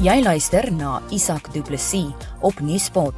Jy luister na Isak Du Plessis op Nuuspod.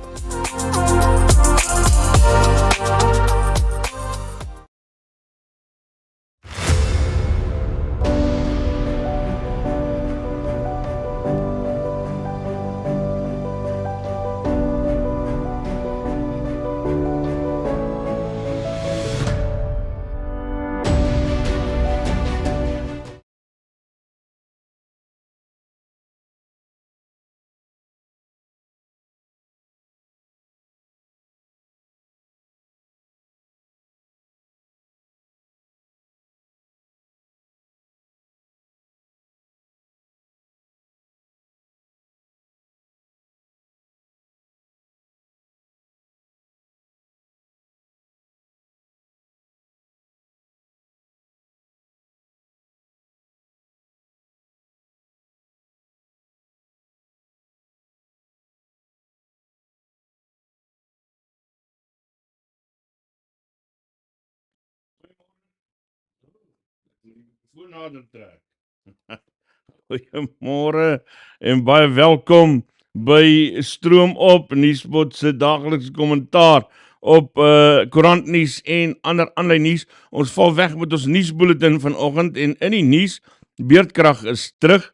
Goeiemôre en baie welkom by Stroom op Nuuspod se daaglikse kommentaar op Koerantopskrifte en ander aanlyn nuus. Ons val weg met ons nuusbulletin vanoggend en in die nuus, beerdkrag is terug.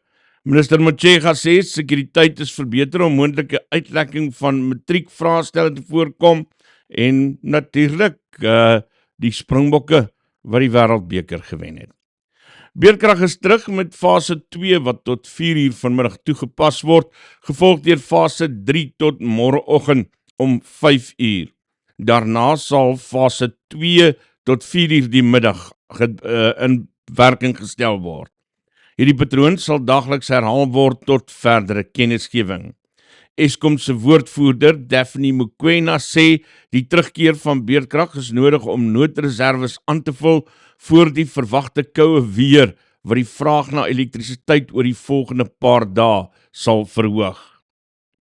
Minister Motshega sê sekuriteit is verbeter om moontlike uitlekking van matriekvraestelle te voorkom en natuurlik die Springbokke wat die wêreldbeker gewen het. Beerdkrag is terug met fase 2 wat tot 4 uur vanmiddag toegepas word, gevolg deur fase 3 tot môreoggend om 5 uur. Daarna sal fase 2 tot 4 uur die middag in werking gestel word. Hierdie patroon sal daagliks herhaal word tot verdere kennisgewing. Eskom se woordvoerder Daphne Mokoena sê die terugkeer van beerdkrag is nodig om noodreserwes aan te vul voor die verwagte koue weer wat die vraag na elektrisiteit oor die volgende paar dae sal verhoog.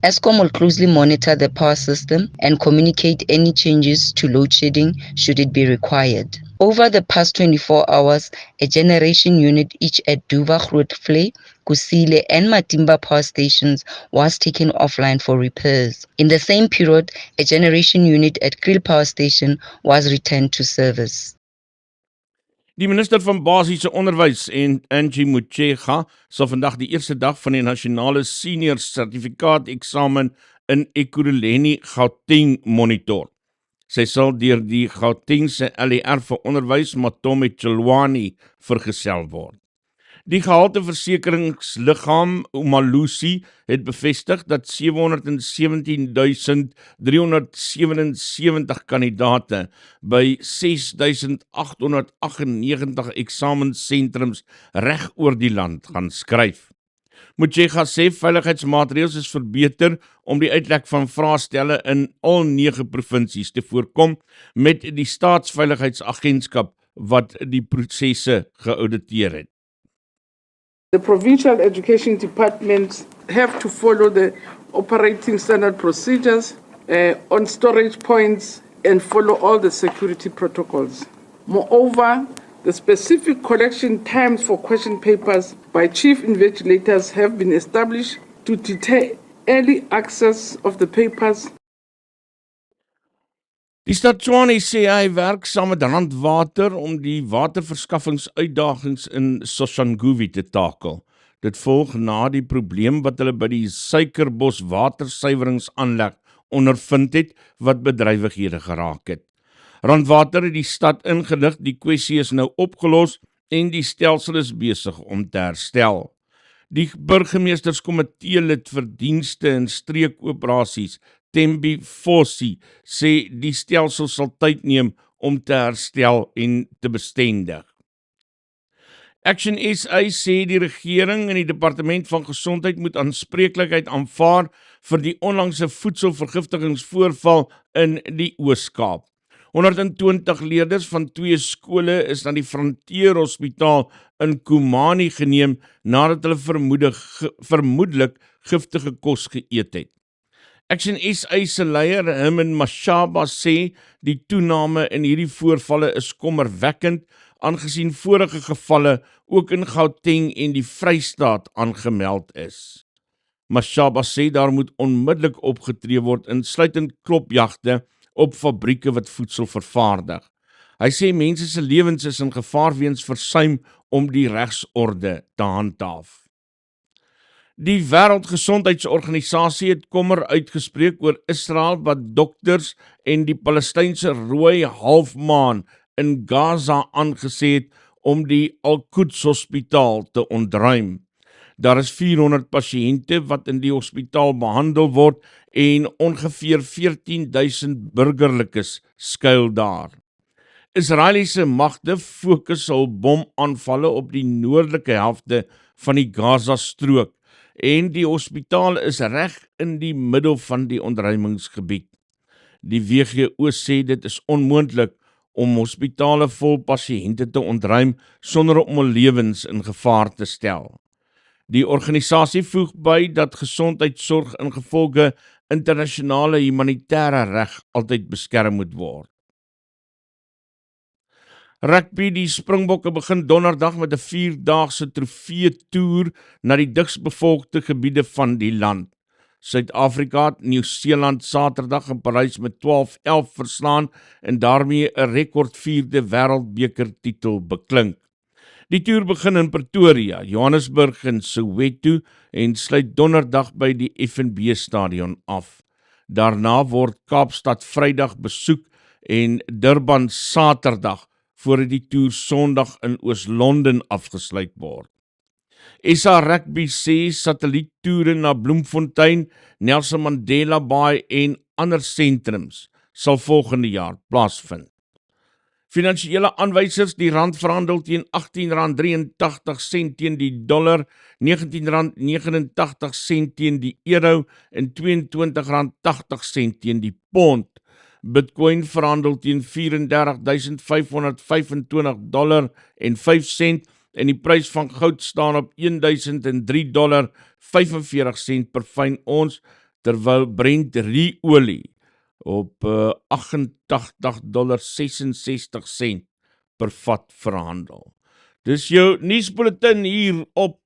Eskom will closely monitor the power system and communicate any changes to load shedding should it be required. Over the past 24 hours, a generation unit each at Duva-Grootfontein, Kusile and Matimba power stations was taken offline for repairs. In the same period, a generation unit at Kriel power station was returned to service. Die minister van basiese onderwys en Angie Motshega sal vandag die eerste dag van die nasionale senior sertifikaat eksamen in Ekurhuleni, Gauteng monitor. Sy sal deur die Gautengse LER vir onderwys Matome Chilwani vergesel word. Die gehalteversekeringsliggaam Umalusi het bevestig dat 717.377 kandidate by 6.898 eksamenssentrums reg oor die land gaan skryf. Motshega sê veiligheidsmaatreëls is verbeter om die uitlek van vraestelle in al 9 provinsies te voorkom met die staatsveiligheidsagentskap wat die prosesse geauditeer het. The provincial education departments have to follow the operating standard procedures on storage points and follow all the security protocols. Moreover, the specific collection times for question papers by chief invigilators have been established to deter early access of the papers. Die stad Tshwane sê hy werk saam met Randwater om die waterverskaffingsuitdagings in Soshanguve te takel. Dit volg na die probleem wat hulle by die Suikerbos watersuiweringsaanleg ondervind het wat bedrywighede geraak het. Randwater het die stad ingelig, die kwessie is nou opgelos en die stelsel is besig om te herstel. Die burgemeesterskomitee lid vir dienste en streekoperasies Tembi Fossi sê die stelsel sal tyd neem om te herstel en te bestendig. Action SA sê die regering en die departement van gesondheid moet aanspreeklikheid aanvaar vir die onlangse voedselvergiftigingsvoorval in die Oos-Kaap. 120 leerders van 2 skole is na die Frontier Hospitaal in Kumani geneem nadat hulle vermoedelik giftige kos geëet het. Action SA se leier Herman Mashaba sê die toename in hierdie voorvalle is kommerwekkend aangesien vorige gevalle ook in Gauteng en die Vrystaat aangemeld is. Mashaba sê daar moet onmiddellik opgetree word, insluitend klopjagte op fabrieke wat voedsel vervaardig. Hy sê mense se lewens is in gevaar weens versuim om die regsorde te handhaaf. Die Wêreldgesondheidsorganisasie het kommer uitgespreek oor Israel wat dokters en die Palestynse rooi halfmaan in Gaza aangesê het om die Al-Quds hospitaal te ontruim. Daar is 400 pasiënte wat in die hospitaal behandel word en ongeveer 14.000 burgerlikes skuil daar. Israeliese magte fokus hul bomaanvalle op die noordelike helfte van die Gaza-strook en die hospitaal is reg in die middel van die ontruimingsgebied. Die WGO sê dit is onmoontlik om hospitale vol pasiënte te ontruim sonder om hul lewens in gevaar te stel. Die organisasie voeg by dat gesondheidsorg ingevolge internasionale humanitêre reg altyd beskerm moet word. Rugby, die Springbokke begin donderdag met 'n 4-daagse trofee-toer na die digsbevolkte gebiede van die land. Suid-Afrika het Nieu-Seeland Saterdag in Parys met 12-11 verslaan en daarmee 'n rekord 4de wêreldbeker titel beklink. Die toer begin in Pretoria, Johannesburg en Soweto en sluit donderdag by die FNB stadion af. Daarna word Kaapstad Vrydag besoek en Durban Saterdag voordat die toer Sondag in Oos-London afgesluit word. SA Rugby sê satelliettoere na Bloemfontein, Nelson Mandela Bay en ander sentrums sal volgende jaar plaasvind. Finansiële aanwysers, die rand verhandel teen R18.83 teen die dollar, R19.89 teen die euro en R22.80 teen die pond. Bitcoin verhandel teen $34.525 en die prys van goud staan op $1.003.45 per fyn ons, terwyl Brent olie op $88.66 per vat verhandel. Dis jou nuusbulletin hier op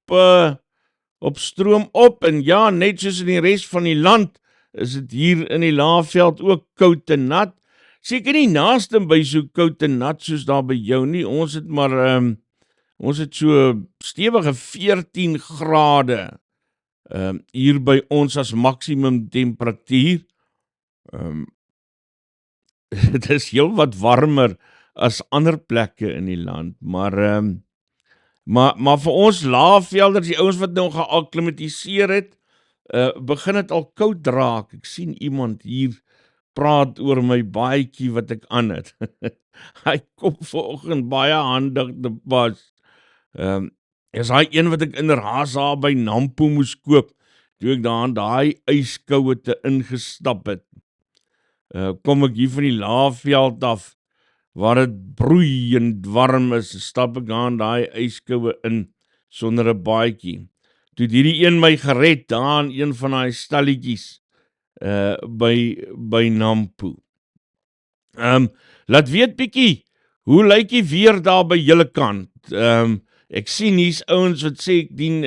Stroom op en ja, net soos in die res van die land is dit hier in die Laagveld ook koud en nat. Seker nie naaste by so koud en nat soos daar by jou nie. Ons het maar ons het so stewige 14 grade hier by ons as maksimum temperatuur. Het is heel wat warmer as ander plekke in die land, maar vir ons Laagvelders, die ouens wat nou geakklimatiseer het, begin het al koud raak. Ek sien iemand hier praat oor my baadjie wat ek aan het. Hy kom vanoggend baie handig te pas. Is hy een wat ek inderhaas daar by Nampo moes koop, toe ek daar aan daai yskoue te ingestap het. Kom ek hier van die Laagveld af, waar het broeiend warm is, stap ek daar aan daai yskoue in, sonder 'n baadjie. Toe het hierdie een my gered, daar aan een van die stalletjies, by Nampo. Laat weet bietjie, hoe lyk die weer daar by julle kant? Ek sien hier's ouens wat sê ek dien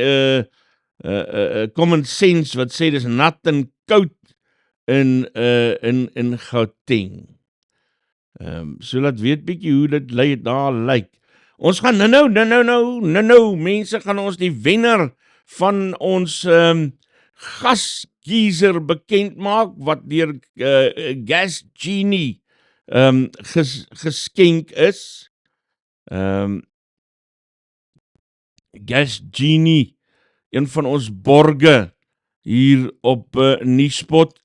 common sense wat sê dis nat en koud in Gauteng. So laat weet bietjie hoe dit daar lyk. Ons gaan nou, mense gaan ons die wenner van ons gasgeyser bekend maak wat deur Gas Genie geskenk is. Gas Genie, een van ons borge hier op Nuuspod,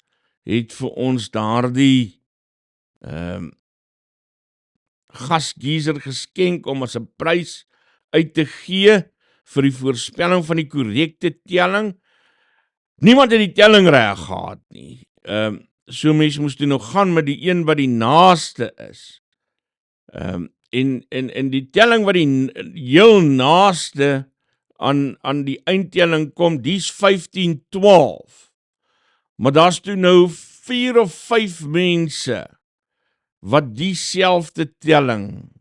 het vir ons daardie gasgeyser geskenk om as 'n prys uit te gee vir die voorspelling van die korrekte telling. Niemand het die telling reg gehad nie. So mense moes toe nog gaan met die een wat die naaste is. En die telling wat die heel naaste aan die eindtelling kom, die's 1512. Maar daar's toe nou 4 of 5 mense wat dieselfde telling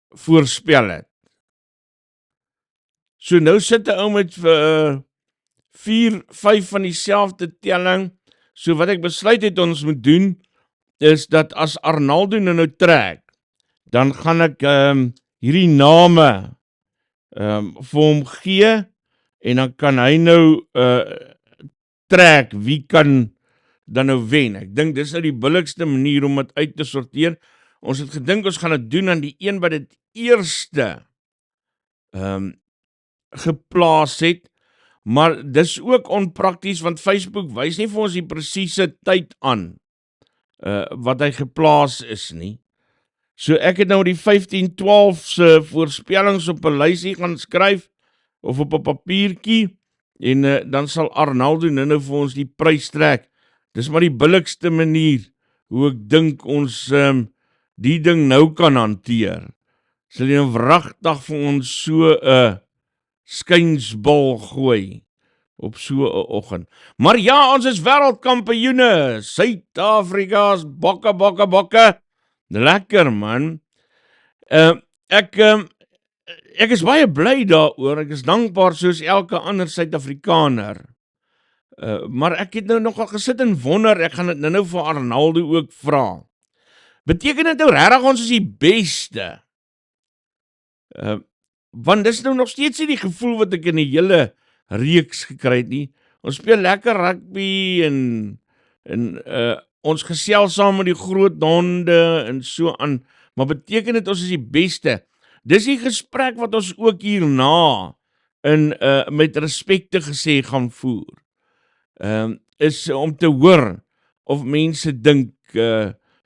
voorspel het. So nou sit 'n ou met 4, 5 van dieselfde telling. So wat ek besluit het ons moet doen, is dat as Arnaldo nou trek, dan gaan ek hierdie name vir hom gee, en dan kan hy nou trek, wie kan dan nou wen. Ek dink dis nou die billikste manier om dit uit te sorteer. Ons het gedink ons gaan dit doen aan die een wat dit eerste geplaas het, maar dis ook onprakties, want Facebook wys nie vir ons die presiese tyd aan wat hy geplaas is nie. So ek het nou die 15-12 se voorspellings op 'n lysie gaan skryf, of op 'n papiertjie, en dan sal Arnaldo nou vir ons die prys trek. Dis maar die billikste manier hoe ek dink ons die ding nou kan hanteer. Sal jy nou wragtig vir ons so 'n skynsbal gooi op so 'n oggend. Maar ja, ons is wêreldkampioene. Suid-Afrika's bokke, bokke, bokke. Lekker man. Ek is baie bly daaroor. Ek is dankbaar soos elke ander Suid-Afrikaner. Maar ek het nou nogal gesit en wonder, ek gaan dit nou vir Arnaldo ook vra. Beteken dit nou regtig ons is die beste? Want dis nou nog steeds nie die gevoel wat ek in die hele reeks gekry het nie. Ons speel lekker rugby en ons gesels saam met die groot honde en so aan, maar beteken dit ons is die beste? Dis die gesprek wat ons ook hierna met respekte gesê gaan voer. Is om te hoor of mense dink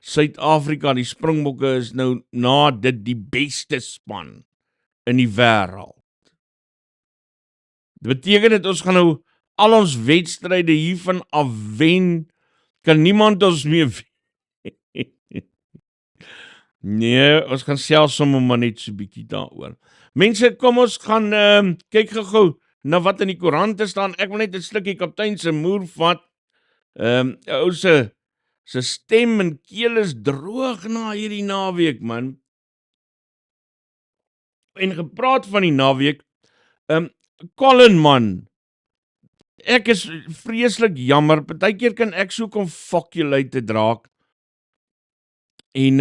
Suid-Afrika, die Springbokke is nou na dit die beste span in die wêreld. Dit beteken dit ons gaan nou al ons wedstryde hiervan afwen, kan niemand ons meer wen. Nee, ons gaan selfs sommer maar net so bietjie daaroor. Mense, kom ons gaan kyk gou na wat in die koerante staan. Ek wil net 'n slukkie kaptein se moer vat. Ou se stem en keel is droog na hierdie naweek, man. En gepraat van die naweek, Colin man, ek is vreeslik jammer, partykeer kan ek so kom fokkulate draak, en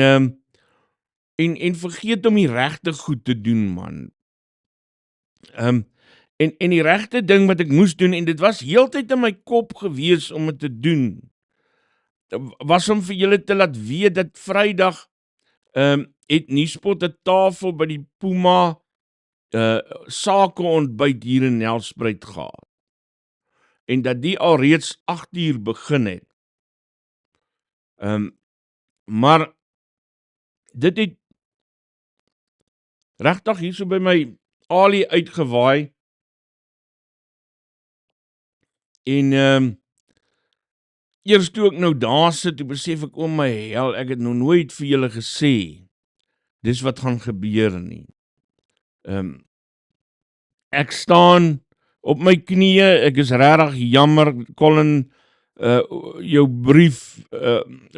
vergeet om die regte goed te doen, man. En die regte ding wat ek moes doen, en dit was heeltyd in my kop gewees om dit te doen, was om vir julle te laat weet dat Vrydag het Nuuspod 'n tafel by die Puma sake ontbyt hier in Nelspruit gehad. En dat die al reeds 8:00 begin het. Maar dit het regtig hier so by my alie uitgewaai. En eers toe ek nou daar sit, toe besef ek, my hel, ek het nog nooit vir julle gesê, dis wat gaan gebeur nie. Ek staan op my knieë, ek is regtig jammer, Colin, jou brief,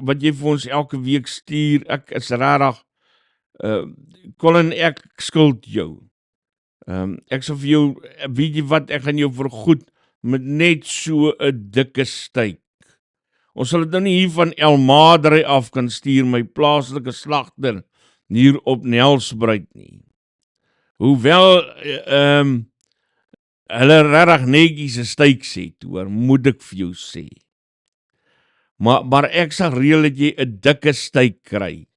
wat jy vir ons elke week stuur, ek is regtig, Colin, ek skuld jou. Ek sal vir jou, weet jy wat, ek gaan jou vergoed met net so 'n dikke styk. Ons sal dit nou nie hier van Elmadry af kan stuur, my plaaslike slagter hier op Nelspruit nie. Hoewel hulle regtig netjies 'n styk sê, hoor, moet ek vir jou sê. Maar ek sal reël dat jy 'n dikke styk kry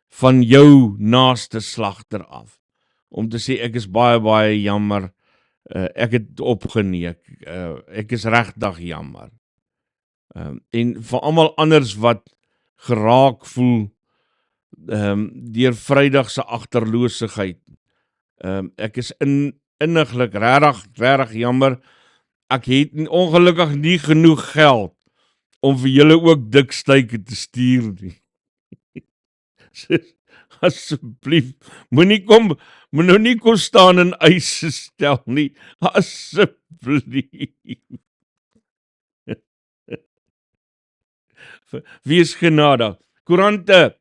van jou naaste slagter af. Om te sê ek is baie, baie jammer, ek het opgeneek, ek is regtig jammer. En vir almal anders wat geraak voel deur Vrydag se agterloosigheid, ek is inniglik regtig jammer. Ek het ongelukkig nie genoeg geld om vir julle ook dik styke te stuur nie. Asseblief, moet nou nie kom staan en eise stel nie, asseblief. Wees genadig. Koerante,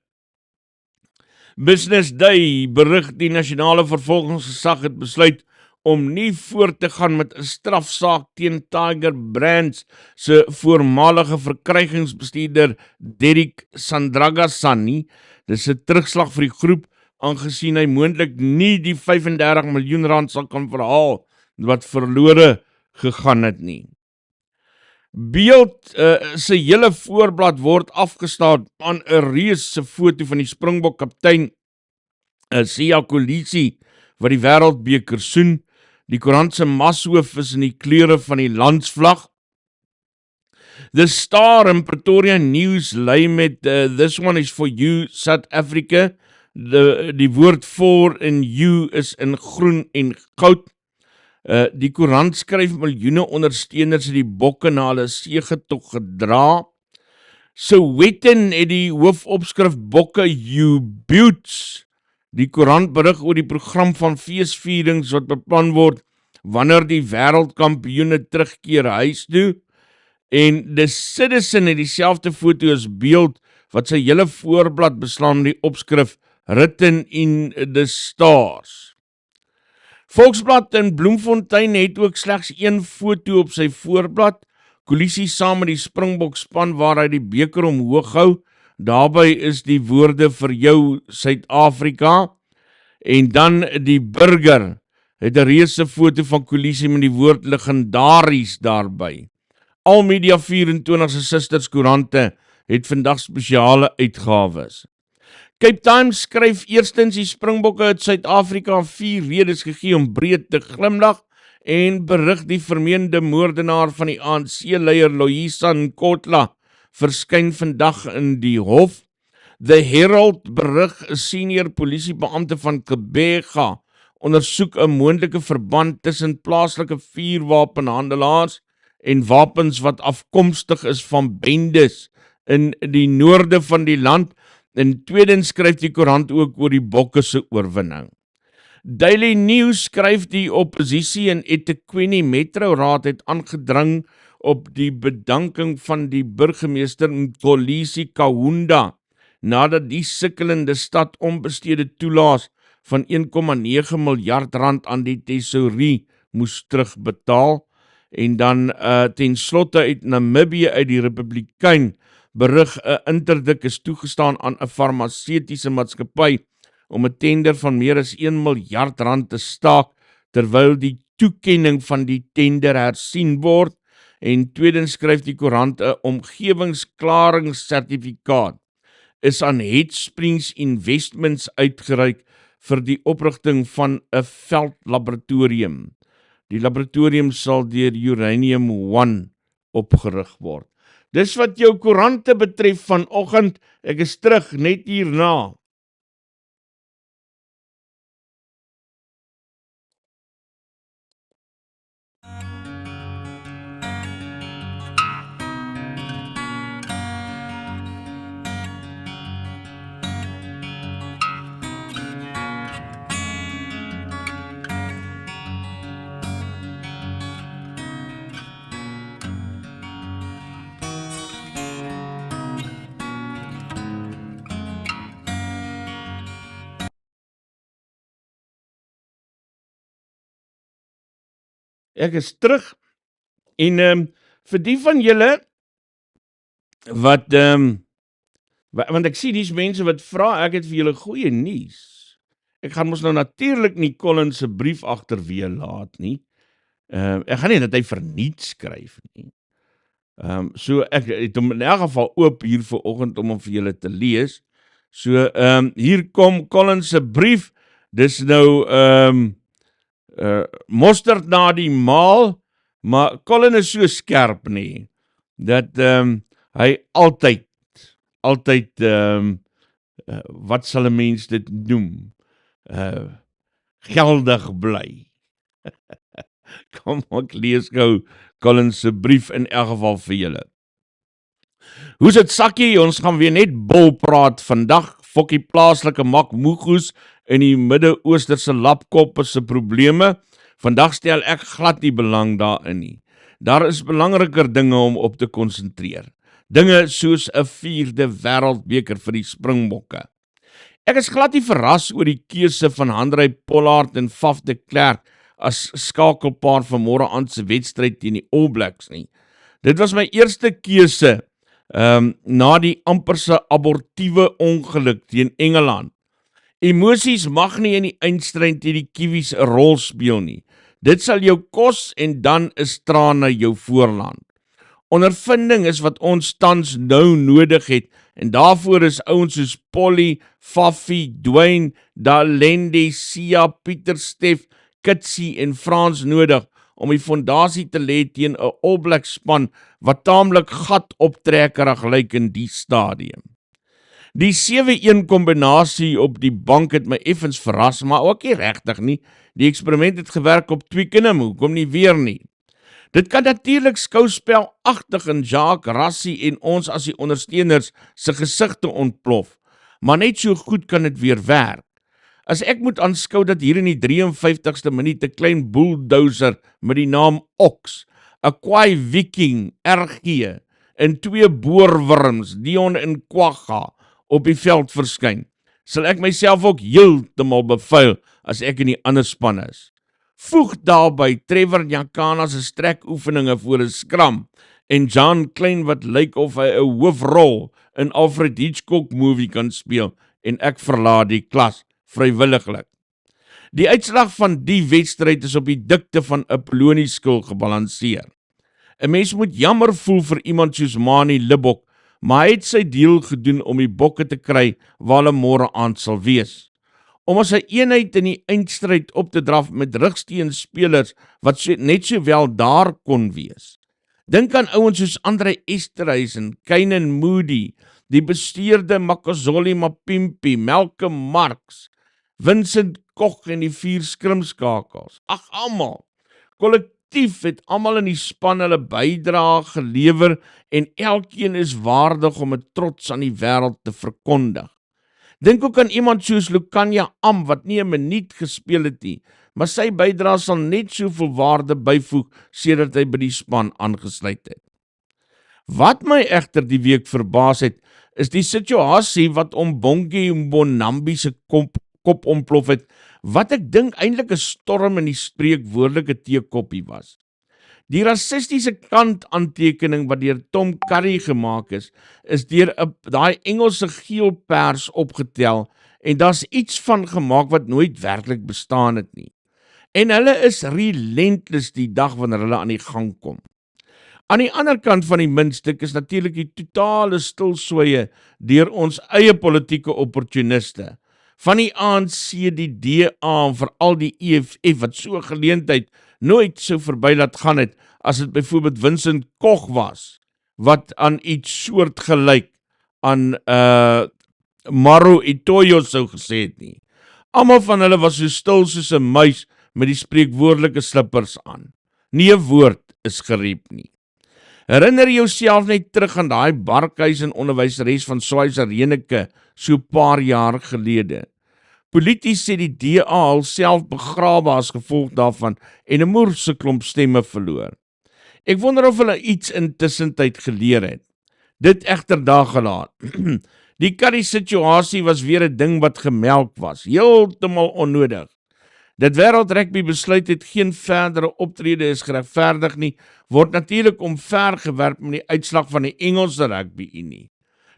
Business Day berig die nasionale vervolgingsgesag het besluit om nie voort te gaan met 'n strafsaak teen Tiger Brands se voormalige verkrygingsbestuurder Derek Sandragasan nie. Dis 'n terugslag vir die groep, aangesien hy moontlik nie die 35 miljoen rand sal kan verhaal wat verlore gegaan het nie. Beeld se hele voorblad word afgestaan aan 'n reuse foto van die Springbok kaptein Siya Kolisi wat die wêreldbeker soen. Die koerant se mashoof is in die kleure van die landsvlag. The Star in Pretoria News lei met This one is for you, South Africa. Die woord for in you is in groen en goud. Die koerant skryf miljoene ondersteuners het die Bokke na hulle seëgetog gedra. Sowetan het die hoofopskrif Bokke you beauts. Die koerant berig oor die program van feesvierings wat beplan word wanneer die wêreldkampioene terugkeer huis toe. En The Citizen het dieselfde foto as Beeld wat sy hele voorblad beslaan met die opskrif Written in the Stars. Volksblad in Bloemfontein het ook slegs een foto op sy voorblad. Kolisi saam met die Springbok span waar hy die beker omhoog hou. Daarby is die woorde vir jou Suid-Afrika. En dan die Burger het 'n reuse foto van Kolisi met die woord legendaries daarby. Al Media 24 se susterskoerante het vandag spesiale uitgawes. Cape Times skryf eerstens die Springbokke uit Suid-Afrika 4 redes gegee om breed te glimlag en berig die vermeende moordenaar van die ANC-leier Loyisan Nkotla verskyn vandag in die hof. The Herald berig 'n senior polisiebeampte van Kebega ondersoek 'n moontlike verband tussen plaaslike vuurwapenhandelaars en wapens wat afkomstig is van bendes in die noorde van die land. En tweedens skryf die koerant ook oor die Bokke se oorwinning. Daily News skryf die opposisie in eThekwini Metro Raad het aangedring op die bedanking van die burgemeester Mkolisi Kahunda nadat die sukkelende stad onbestede toelaas van 1,9 miljard rand aan die tesourie moes terugbetaal. En dan ten slotte uit Namibië uit die Republikein berig 'n interdik is toegestaan aan 'n farmaseutiese maatskappy om 'n tender van meer as 1 miljard rand te staak terwyl die toekenning van die tender hersien word. En tweedens skryf die koerant 'n omgewingsklaringssertifikaat is aan Headsprings Investments uitgereik vir die oprigting van 'n veldlaboratorium. Die laboratorium sal deur Uranium One opgerig word. Dis wat jou koerante betref vanoggend. Ek is terug net hierna. Ek is terug en vir die van julle wat want ek sien dis mense wat vra, ek het vir julle goeie nuus. Ek gaan mos nou natuurlik nie Colin se brief agterweë laat nie. Ek gaan nie dat hy verniet skryf nie. So ek het hom in elk geval oop hier vanoggend om hom vir julle te lees. So hier kom Colin se brief. Dis nou mosterd na die maal, maar Colin is so skerp nie, dat hy altyd, wat sal 'n mens dit noem, geldig bly. Kom, ek lees gou Colin se brief in elk geval vir julle. Hoe's dit sakkie, ons gaan weer net bol praat vandag, fokkie plaaslike makmoegoes in die Midde-Oosterse lapkoppe se probleme. Vandag stel ek glad nie belang daarin nie. Daar is belangriker dinge om op te konsentreer. Dinge soos 'n 4de wêreldbeker vir die Springbokke. Ek is glad nie verras oor die keuse van Handrey Pollard en Faf de Klerk as skakelpaar van môre aand se wedstryd teen die All Blacks nie. Dit was my eerste keuse na die amperse abortiewe ongeluk teen Engeland. Emosies mag nie in die eindstryd teen die Kiwis 'n rol speel nie. Dit sal jou kos en dan is trane jou voorland. Ondervinding is wat ons tans nou nodig het en daarvoor is ouens soos Polly, Faffie, Dwayne, Dalende, Sia, Pieter, Stef, Kitsie en Frans nodig om die fondasie te lê teen 'n All Black span wat taamlik gatoptrekkerig lyk in die stadium. Die 7-1 kombinasie op die bank het my effens verras, maar ook nie regtig nie. Die eksperiment het gewerk op Twickenham, hoekom nie weer nie? Dit kan natuurlik skouspelagtig in Jacques, Rassie en ons as die ondersteuners se gesigte ontplof, maar net so goed kan dit weer werk. As ek moet aanskou dat hier in die 53ste minuut 'n klein bulldozer met die naam Ox, 'n kwaai viking, RG, en 2 boorwurms, Dion en Quagga, op die veld verskyn, sal ek myself ook heeltemal bevuil as ek in die ander span is. Voeg daarby Trevor Nyakana se strekoefeninge voor 'n skram en John Klein wat lyk of hy 'n hoofrol in Alfred Hitchcock movie kan speel en ek verlaat die klas vrywilliglik. Die uitslag van die wedstryd is op die dikte van 'n polonieskil gebalanseer. 'n Mens moet jammer voel vir iemand soos Mani Libbok, maar hy het sy deel gedoen om die Bokke te kry waar hulle môre aand sal wees. Om as 'n eenheid in die eindstryd op te draf met rugsteunspelers wat net sowel daar kon wees. Dink aan ouens soos Andre Esterhuizen, Kainan Moody, die bestuurde Makazole Mapimpi, Malcolm Marx, Vincent Koch en die 4 skrimskakels. Ag, almal. Kollektief het almal in die span hulle bydrae gelewer en elkeen is waardig om 'n trots aan die wêreld te verkondig. Dink ook aan iemand soos Lukanya Am wat nie 'n minuut gespeel het nie, maar sy bydrae sal net soveel waarde byvoeg sedert hy by die span aangesluit het. Wat my egter die week verbaas het, is die situasie wat om Bongi Mbonambi se kop ontplof het, wat ek dink eintlik 'n storm in die spreekwoordelike teekoppie was. Die rassistiese kant aantekening wat deur Tom Curry gemaak is deur daai Engelse geelpers opgetel en daar's iets van gemaak wat nooit werklik bestaan het nie. En hulle is relentless die dag wanneer hulle aan die gang kom. Aan die ander kant van die muntstuk is natuurlik die totale stilswye deur ons eie politieke opportuniste. Van die ANC, die DA en veral die EFF wat so 'n geleentheid nooit so verby laat gaan het as dit byvoorbeeld Vincent Koch was, wat aan iets soortgelyk aan Maro Itoyo sou gesê het nie. Almal van hulle was so stil soos 'n muis met die spreekwoordelike slippers aan. Nie 'n woord is geriep nie. Herinner jouself net terug aan daai barkhuis en onderwyseres van Swaziland Reneke so 'n paar jaar gelede. Polities sê die DA alself begrawe as gevolg daarvan en 'n moerse klomp stemme verloor. Ek wonder of hulle iets intussen tyd geleer het. Dit egter daar gelaat. Die curry situasie was weer 'n ding wat gemelk was, heeltemal onnodig. Dat wêreld rugby besluit het geen verdere optrede is geregverdig nie, word natuurlik omvergewerp met die uitslag van die Engelse rugby unie.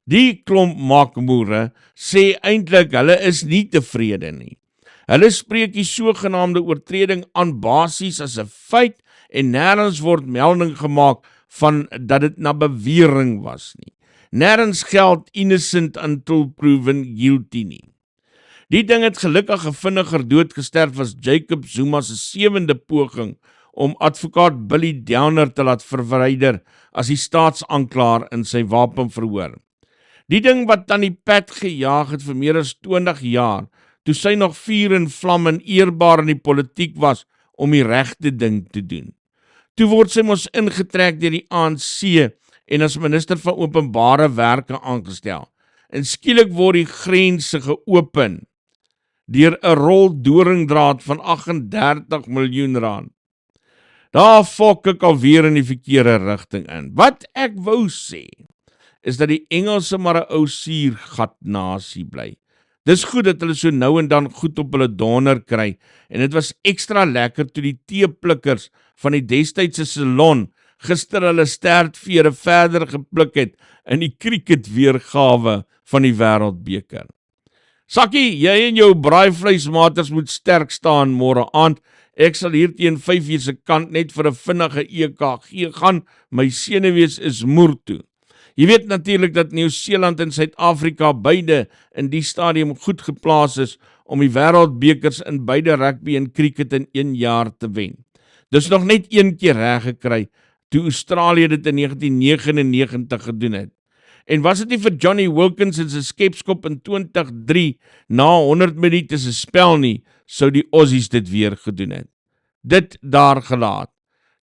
Die klomp makmoere sê eintlik hulle is nie tevrede nie. Hulle spreek die sogenaamde oortreding aan basies as 'n feit en nêrens word melding gemaak van dat dit na bewering was nie. Nêrens geld innocent until proven guilty nie. Die ding het gelukkig 'n vinniger dood gesterf as Jacob Zuma se 7de poging om advokaat Billy Downer te laat verwyder as die staatsaanklaer in sy wapenverhoor. Die ding wat aan die pad gejaag het vir meer as 20 jaar, toe sy nog vuur en vlam en eerbaar in die politiek was om die regte ding te doen. Toe word sy mos ingetrek deur die ANC en as minister van openbare werke aangestel. En skielik word die grense geopen deur 'n rol doringdraad van 38 miljoen rand. Daar fok ek alweer in die verkeerde rigting in. Wat ek wou sê, is dat die Engelse maar 'n ou suurgat nasie bly. Dis goed dat hulle so nou en dan goed op hulle donder kry, en dit was ekstra lekker toe die teeplikkers van die destydse salon gister hulle stertvere verder gepluk het in die cricketweergawe van die wêreldbeker. Sakkie, jy en jou braaivleismaters moet sterk staan môre aand. Ek sal hier teen 5:00 se kant net vir 'n vinnige EKG gaan. My senuwees is moer toe. Jy weet natuurlik dat Nieu-Seeland en Suid-Afrika beide in die stadium goed geplaas is om die wêreldbekers in beide rugby en cricket in 1 jaar te wen. Dis nog net 1 keer reg gekry toe Australië dit in 1999 gedoen het. En was dit nie vir Johnny Wilkinson se skepskop in 2003 na 100 minute se spel nie, sou die Aussies dit weer gedoen het. Dit daar gelaat.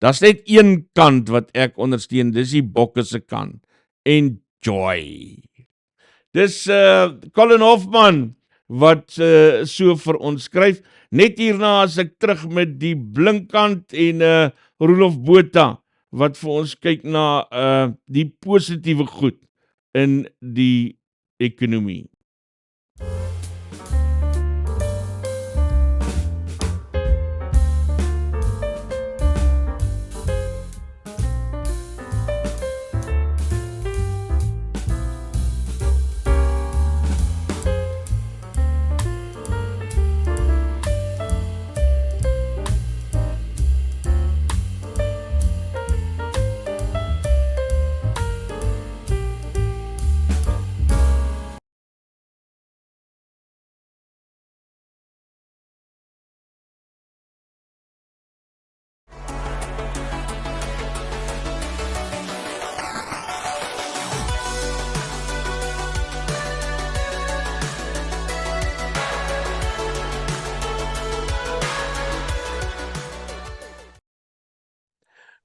Daar's net een kant wat ek ondersteun, dis die Bokke se kant. Enjoy. Dis Colin Hoffman wat so vir ons skryf. Net hierna as ek terug met die Blink Kant en Roelof Botha wat vir ons kyk na die positiewe goed in die ekonomie.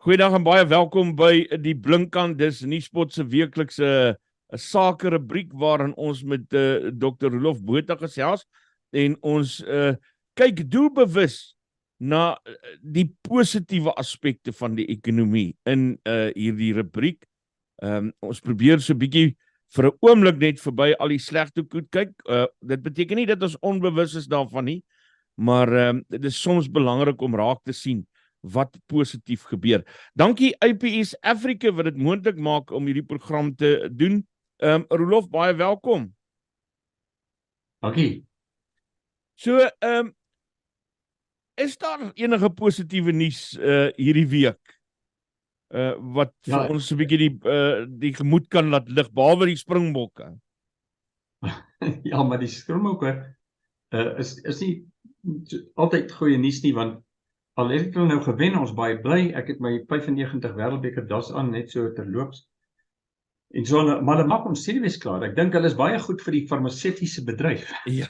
Goeiedag en baie welkom by die Blink Kant. Dis Nuuspod se weeklikse sake rubriek waarin ons met Dr. Roelof Botha gesels en ons kyk doelbewus na die positiewe aspekte van die ekonomie in hierdie rubriek. Ons probeer so 'n bietjie vir 'n oomblik net verby al die slegte goed kyk. Dit beteken nie dat ons onbewus is daarvan nie, maar dit is soms belangrik om raak te sien wat positief gebeur. Dankie IPS Africa wat dit moontlik maak om hierdie program te doen. Roelof, baie welkom. Dankie. So, is daar enige positiewe nuus hierdie week? Wat vir ons 'n bietjie die gemoed kan laat lig, behalwe die Springbokke? Ja, maar die Springbokke is nie altyd goeie nuus nie, want al het ek nou gewen, ons baie bly, ek het my 95 wêreldbeker das aan, net so terloops. En so, maar hulle maak ons senuwees klaar. Ek dink hulle is baie goed vir die farmaseutiese bedryf. Ja,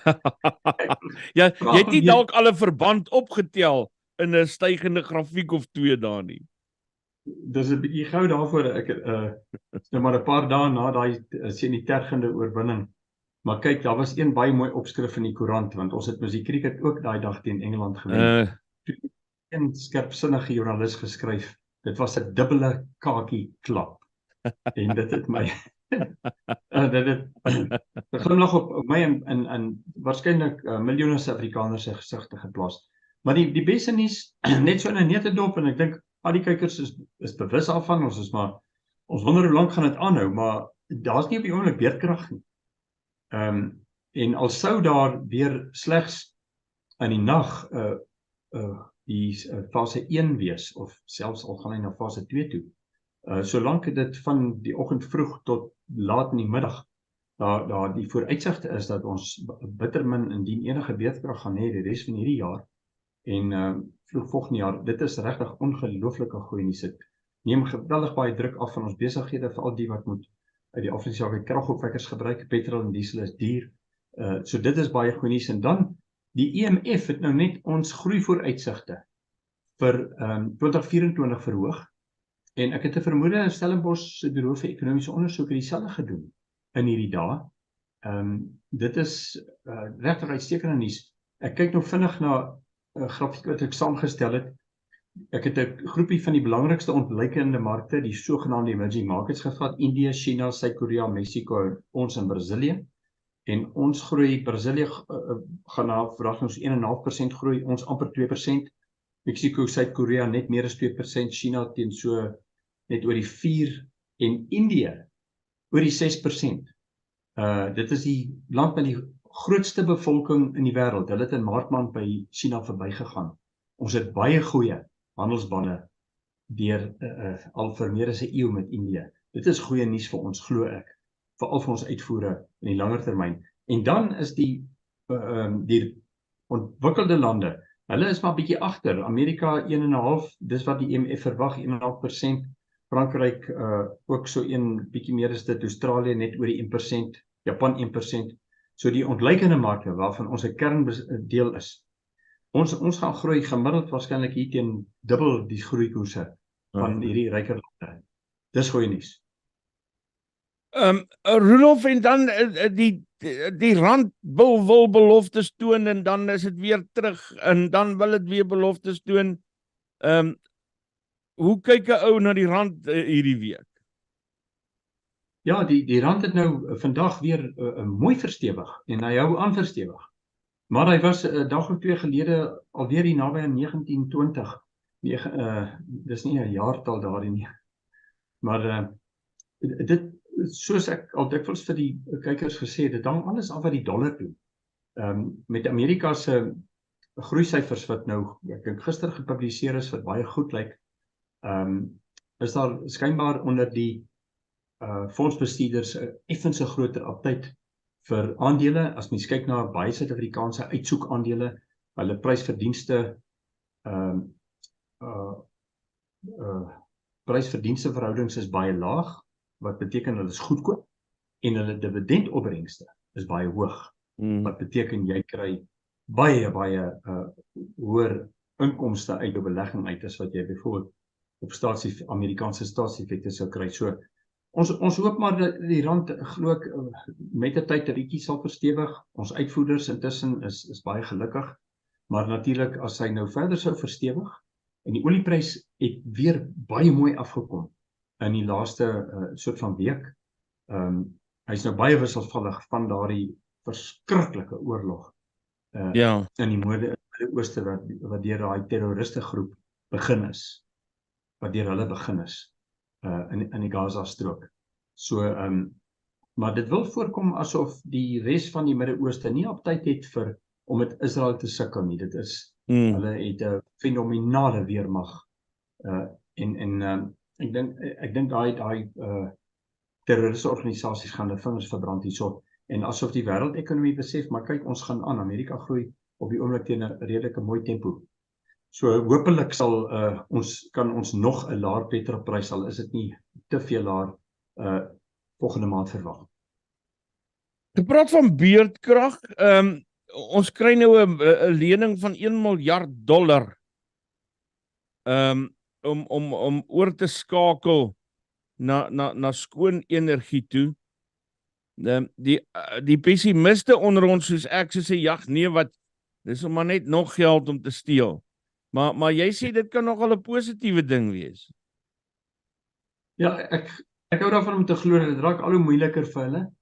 ja, jy het nie dalk al 'n verband opgetel in 'n stygende grafiek of 2 daar nie. Dis 'n bietjie gou daarvoor, ek nou maar 'n paar dae na daai senitergende oorwinning. Maar kyk, daar was een baie mooi opskrif in die koerant, want ons het mos die cricket ook daai dag teen Engeland gewen. Een skerpsinnige joernalis geskryf, dit was 'n dubbele kakie klap. En dit het my dit het 'n glimlag op my en waarskynlik miljoene Suid-Afrikaners se gesigte geplaas. Maar die beste nuus, net so in 'n netedop, en ek dink al die kykers is bewus daarvan, ons wonder hoe lank gaan dit aanhou, maar daar's nie op die oomblik beerdkrag nie. En al sou daar weer slegs in die nag die fase 1 wees, of selfs al gaan hy na fase 2 toe, solank dit van die oggend vroeg tot laat in die middag, daar die vooruitsigte is dat ons bitter min indien enige beerdkrag gaan hê die res van hierdie jaar, en vroeg volgende jaar, dit is regtig ongelooflike goeie nuus. Dit neem geweldig baie druk af van ons besighede, vir al die wat moet uit die afleiding kragopwekkers gebruik, petrol en diesel is duur, so dit is baie goeie nuus. En dan, die IMF het nou net ons groeivooruitsigte vir 2024 verhoog, en ek het 'n vermoede Stellenbosch se Bureau vir Ekonomiese Ondersoek het dieselfde gedoen in hierdie dae. Dit is regtig uitstekende nuus. Ek kyk nou vinnig na 'n grafiek wat ek saamgestel het. Ek het 'n groepie van die belangrikste ontleikende markte, die sogenaamde emerging markets gevat, India, China, Suid-Korea, Mexico, ons in Brasilië. En ons groei, Brasilië gaan na verwagtings 1,5% groei, ons amper 2%, Mexico, Suid-Korea net meer as 2%, China teen so net oor die 4%, en Indië oor die 6%. Dit is die land met die grootste bevolking in die wêreld. Hulle het in Maart maand by China verbygegaan. Ons het baie goeie handelsbande deur al vir meer as 'n eeu met Indië. Dit is goeie nuus vir ons, glo ek, veral vir ons uitvoere in die langer termyn. En dan is die ontwikkelde lande, hulle is maar bietjie agter. Amerika 1,5%, dis wat die IMF verwag, 1,5%. Frankryk ook so bietjie meer as dit, Australië net oor die 1%, Japan 1%. So die ontleikende markte waarvan ons 'n kerndeel is. Ons gaan groei gemiddeld waarskynlik hier teen dubbel die groeikoerse van hierdie ryker lande. Dis goeie nuus. Rudolf, en dan die rand wil beloftes toon en dan is dit weer terug en dan wil dit weer beloftes toon. Hoe kyk 'n ou na die rand hierdie week? Ja, die rand het nou vandag weer mooi verstewig en hy hou aan verstewig. Maar hy was 'n dag of twee gelede alweer hier naby aan 1920. Dis nie 'n jaartal daarin nie. Maar dit, soos ek al dikwels vir die kykers gesê het, dit hang alles af wat die dollar doen. Met Amerika se groeisyfers wat nou, ek dink gister gepubliseer is, wat baie goed lyk, is daar skynbaar onder die fondsbestuurders 'n effense groter aptyt vir aandele. As mens kyk na baie Suid-Afrikaanse uitsoekaandele, hulle prysverdienste prysverdienste verhoudings is baie laag, wat beteken hulle is goedkoop, en hulle dividendopbrengste is baie hoog, wat beteken jy kry baie hoër inkomste uit jou belegging uit, as wat jy byvoorbeeld op Amerikaanse staatseffekte sou kry. So, ons hoop maar dat die rand, glo ek, met die tyd 'n bietjie sal verstewig. Ons uitvoerders intussen is baie gelukkig, maar natuurlik as hy nou verder sou verstewig, en die olieprys het weer baie mooi afgekom in die laaste soort van week. Hy is nou baie wisselvallig van daardie verskriklike oorlog in die Midde-Ooste wat deur daai terroristegroep begin is, in die Gaza-strook. So, maar dit wil voorkom asof die res van die Midde-Ooste nie op tyd het om met Israel te sukkel nie. Dit is, hulle het 'n fenominale weermag, en ek dink daai terroriste organisasies gaan hulle vingers verbrand hierso, en asof die wêreldekonomie besef, maar kyk, ons gaan aan, Amerika groei op die oomblik teen 'n redelike mooi tempo. So hopelik kan ons nog 'n laer petrolprys, al is dit nie te veel laer, volgende maand verwag. Gepraat van beurtkrag, ons kry nou 'n lening van $1 miljard om oor te skakel na skoon energie toe. Die pessimiste onder ons soos ek sê, jag nee, dis maar net nog geld om te steel. Maar jy sê dit kan nogal 'n positiewe ding wees. Ja, ek hou daarvan om te glo dat dit raak al hoe moeiliker vir hulle.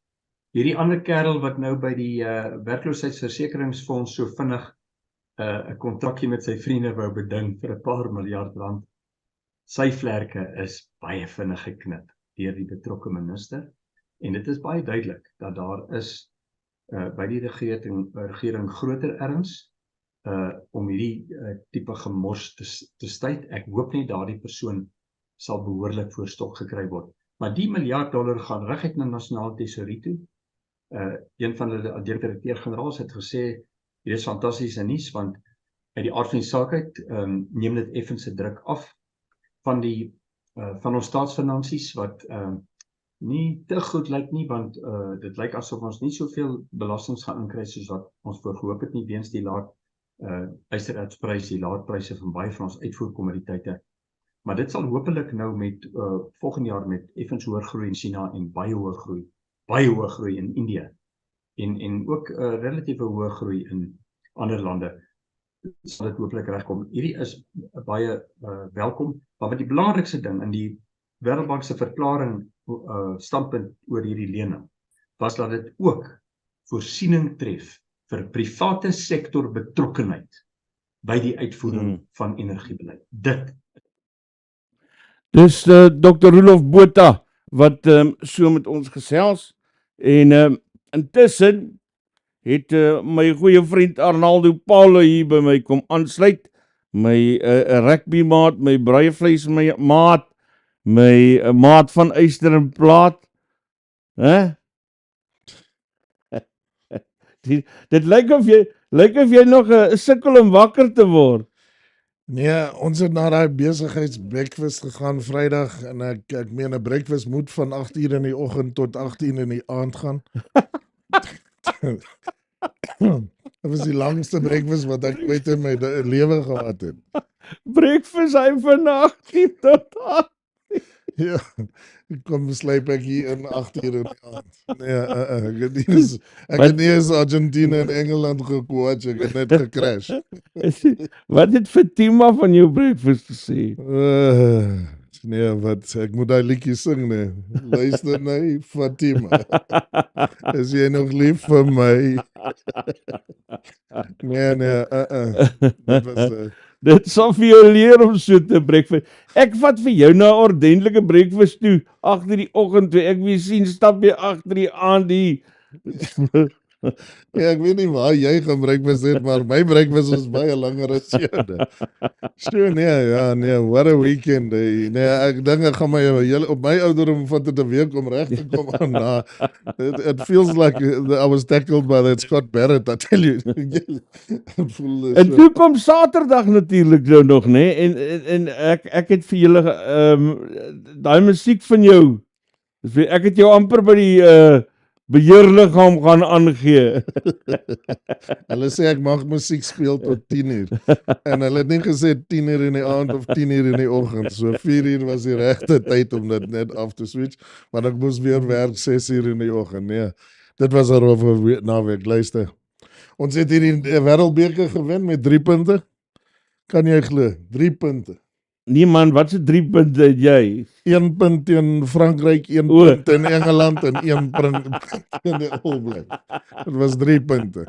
Hierdie ander kerel wat nou by die werkloosheidsversekeringsfonds so vinnig 'n kontrakkie met sy vriende wou beding vir 'n paar miljard rand. Sy vlerke is baie vinnig geknip deur die betrokke minister, en dit is baie duidelik dat daar is by die regering groter erns om hierdie tipe gemors te staai. Ek hoop net daardie persoon sal behoorlik voor stok gekry word. Maar die $1 miljard gaan reguit na nasionale tesourie toe. Een van hulle direkteur-generaals het gesê, dit is fantastiese nuus, want uit die aard van die saak uit neem dit effense druk af van ons staatsfinansies, wat nie te goed lyk nie, want dit lyk asof ons nie soveel belastings gaan inkry soos wat ons voorgehoop het nie, weens die laat ysterertsprys, die laadpryse van baie van ons uitvoerkommoditeite. Maar dit sal hopelik nou met volgende jaar met effens hoër groei in China en baie hoë groei in Indië, en ook relatieve hoë groei in ander lande, sal dit hopelik regkom. Hierdie is baie welkom, maar wat die belangrikste ding in die Wêreldbank se verklaring standpunt oor hierdie lening was dat dit ook voorsiening tref vir private sektor betrokkenheid by die uitvoering van energiebeleid. Dit. Dis Dr. Roelof Botha wat so met ons gesels en intussen het my goeie vriend Arnaldo hier by my kom aansluit, my rugby maat, my braaivleis my maat, my maat van yster en plaat. Dit lyk of jy nog sukkel om wakker te word. Nee, ons het na daai besigheidsbreakfast gegaan Vrydag en ek meen 'n breakfast moet van 8:00 in die oggend tot 8:00 in die aand gaan. Dit was die langste breakfast wat ek ooit in my lewe gehad het. Breakfast hy van 8:00 tot 8:00. Ja, kom sleep ek hier in 8:00 in die aand. Nee, ek het nie eens Argentina en Engeland gekoach, ek het net gecrash. Wat het Fatima van jou breakfast gesê? Nee, wat, ek moet die liedjie sing, nee. Luister nee, Fatima. Is jy nog lief vir my? Nee, Dit was... Dit sal vir jou leer om so te breakfast. Ek vat vir jou na 'n ordentlike breakfast toe, 8:00 die oggend, toe ek weer sien, stap jy 8:00 die aand hier. Ja, ek weet nie waar jy gaan breakfast het, maar my breakfast is baie langer as joune. So nee, what a weekend. Nee, ek dink ek gaan op my ouderdom van dit 'n week om reg te kom aan na. It feels like I was tackled by that Scott Barrett, I tell you. En toe kom Saterdag natuurlik nou nog, né? En ek het vir julle daai musiek van jou. Ek het jou amper by die beheerliggaam gaan aangee. Hulle sê ek mag musiek speel tot 10:00. En hulle het nie gesê 10:00 in die aand of 10:00 in die oggend. So 4:00 was die regte tyd om dit net af te switch. Maar ek moes weer werk 6:00 in die oggend. Nee, dit was 'n rowwe naweek, luister. Ons het hier die wêreldbeker gewen met 3 punte. Kan jy glo? 3 punte. Nee man, wat se 3 punte het jy? 1 punt teen Frankryk, 1 punt in Engeland en 1 punt in die All Blacks. Dit was 3 punte.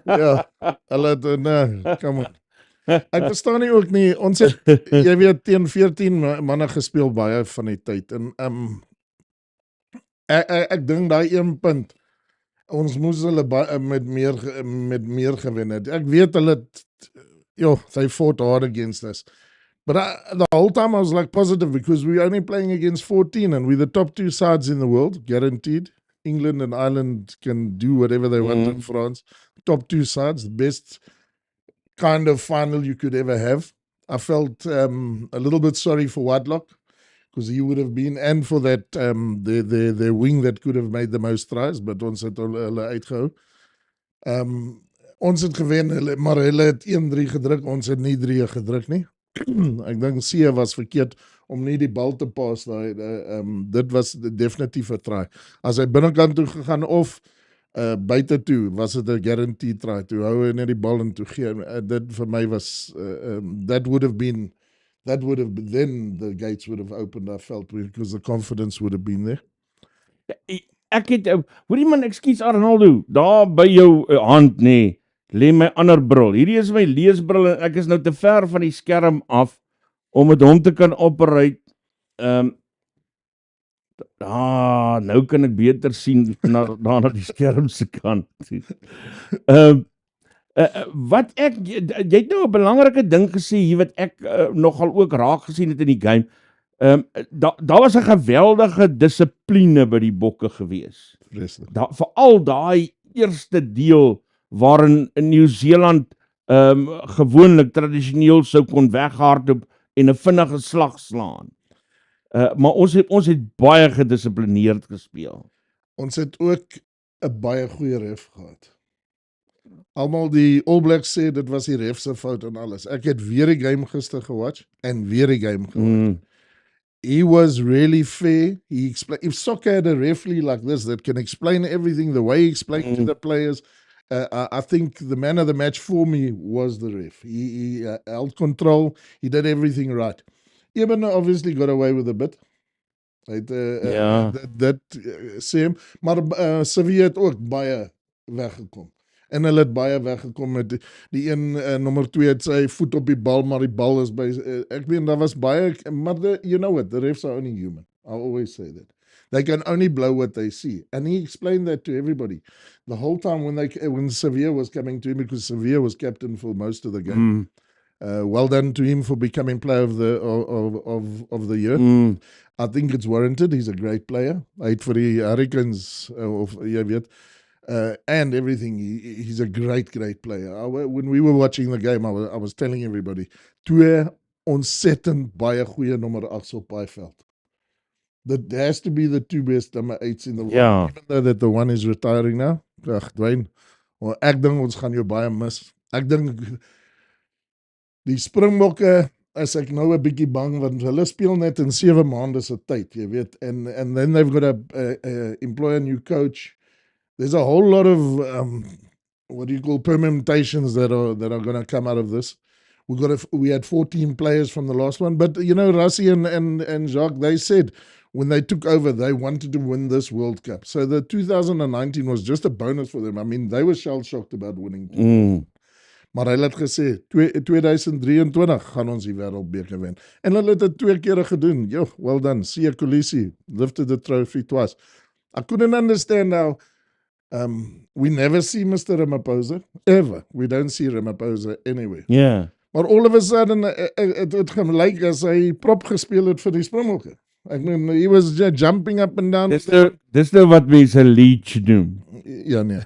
Ja, hulle het, come on. Ek verstaan nie ook nie, ons het, jy weet, teen 14 manne gespeel baie van die tyd. En ek dink daai 1 punt, ons moes hulle met meer gewen het. Ek weet hulle, they fought hard against us. But the whole time I was like positive because we were only playing against 14 and we're the top 2 sides in the world, guaranteed. England and Ireland can do whatever they want in France. Top 2 sides, the best kind of final you could ever have. I felt a little bit sorry for Whitelock because he would have been, and for that, their wing that could have made the most tries, but ons het hulle uitgehou. Ons het gewen, maar hulle het 1-3 gedruk, ons het nie 3 gedruk nie. Ek dink Sia was verkeerd om nie die bal te pas. Dit was definitief 'n try. As hy binnekant toe gegaan of buite toe, was dit 'n guaranteed try. Toe hou hy net die bal en toe gee. Dit vir my was that would have then the gates would have opened, I felt, because the confidence would have been there. Ek het hoorie man, ekskuus Arnaldo, daar by jou hand nê. Lê my ander bril. Hierdie is my leesbril en ek is nou te ver van die skerm af om met hom te kan operate. Nou kan ek beter sien na die skerm se kant. Wat jy het nou 'n belangrike ding gesê hier wat ek nogal ook raak gesien het in die game. Daar was 'n geweldige dissipline by die Bokke gewees. Veral daai eerste deel waarin in Nieu-Seeland gewoonlik tradisioneel sou kon weghardloop en 'n vinnige slag slaan. Maar ons het baie gedissiplineerd gespeel. Ons het ook 'n baie goeie ref gehad. Almal die All Blacks sê dit was die ref se fout en alles. Ek het weer die game gister gewatch en weer die game gewatch. He was really fair. He explained, if soccer had a referee like this that can explain everything the way he explained to the players, I think the man of the match for me was the ref. He held control. He did everything right. Eben obviously got away with a bit. That same. Maar Sevilla het ook baie weggekom. En hulle het baie weggekom met die een, nommer 2 het sy voet op die bal, maar die bal is by, ek weet, daar was baie, maar you know what, the refs are only human. I always say that. They can only blow what they see. And he explained that to everybody. The whole time when Sevilla was coming to him, because Sevilla was captain for most of the game. Well done to him for becoming player of the year. I think it's warranted. He's a great player. Hy het vir die Hurricanes, of jy weet, and everything. He's a great player. When we were watching the game, I was telling everybody, 2 ontsettend baie goeie nommer 8's op daai veld. That has to be the 2 best number 8's in the world. Ja. Even though that the one is retiring now. Ag, Dwayne, ek dink ons gaan jou baie mis. Ek dink die Springbokke is ek nou 'n bietjie bang, want hulle speel net in 7 maande se tyd, jy weet, and then they've got to employ a new coach. There's a whole lot of what do you call permutations that are going to come out of this. We had 14 players from the last one, but you know, Rassi and Jacques, they said when they took over, they wanted to win this World Cup. So the 2019 was just a bonus for them. I mean, they were shell-shocked about winning. Maar hy het gesê, 2023 gaan ons die wêreldbeker wen. En hulle het dit 2 kere gedoen. Yo, well done. Sia Kolisi lifted the trophy twice. I couldn't understand how we never see Mr. Ramaphosa, ever. We don't see Ramaphosa anywhere. Ja. Maar all of a sudden, het gelyk as hy prop gespeel het vir die Springbokke. Ek meen, he was just jumping up and down. Dis nou wat mense 'n leech noem. Ja, nee.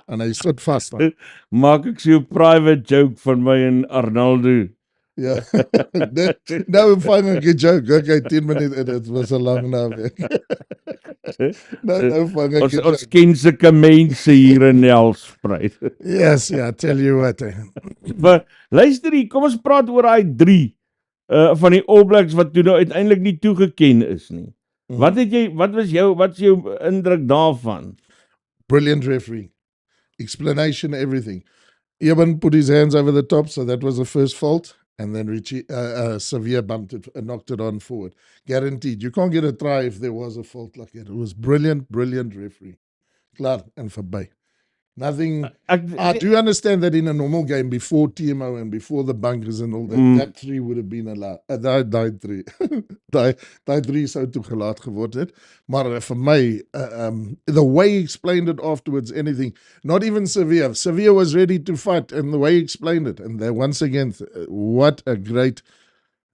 En hy sit vast. Maak ek so 'n private joke van my en Arnaldo. Ja. Nou vang ek 'n joke. Okay, 10 minute, dit was 'n lang naweek. Nou vang ek 'n joke. Ons ken sulke mense hier in Nelspruit. Yes, yeah, I tell you what. Maar luister hier, kom ons praat oor daai 3 van die All Blacks wat toe nou uiteindelik nie toegeken is nie. Wat is jou indruk daarvan? Brilliant referee. Explanation, everything. Ewan put his hands over the top, so that was the first fault. And then Richie, Sevilla bumped it and knocked it on forward. Guaranteed. You can't get a try if there was a fault like that. It was brilliant referee. Klaar en verby. Nothing. I do understand that in a normal game, before TMO and before the bunkers and all that, that 3 would have been allowed. Die 3. die 3 sou toegelaat geword het. Maar for my, the way he explained it afterwards, anything, not even Sevilla. Sevilla was ready to fight, and the way he explained it. And there, once again, what a great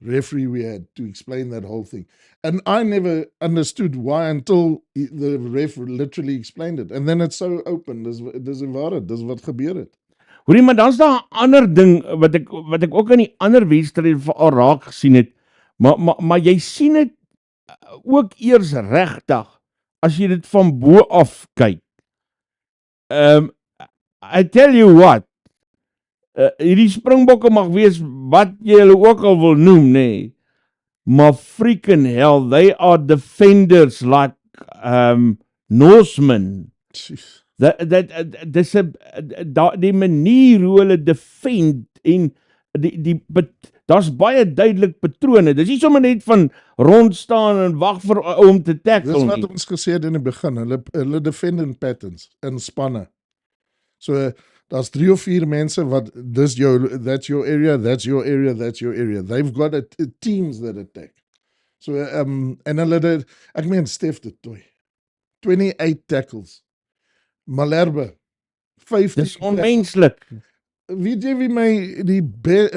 referee we had to explain that whole thing. And I never understood why until the ref literally explained it. And then it's so open. Dis eenvoudig, dis wat gebeur het. Hoorie, maar dan's daar 'n ander ding wat ek ook in die ander wedstryd veral raak gesien het. Maar jy sien dit ook eers regtig as jy dit van bo af kyk. I tell you what, hierdie Springbokke mag wees wat jy hulle ook al wil noem, nee. Maar freaking hell, they are defenders like Norsemen. Die manier hoe hulle defend en daar's baie duidelik patrone. Dis nie sommer net van rondstaan en wag vir om te tackle nie. Dis wat ons gesê het in die begin, hulle defending patterns in spanne. So daar's 3 of 4 mense wat that's your area, that's your area, that's your area. They've got teams that attack. So en hulle ek meen Stef dit toe. 28 tackles. Malherbe 15. Dis onmenslik. Weet jy wie my die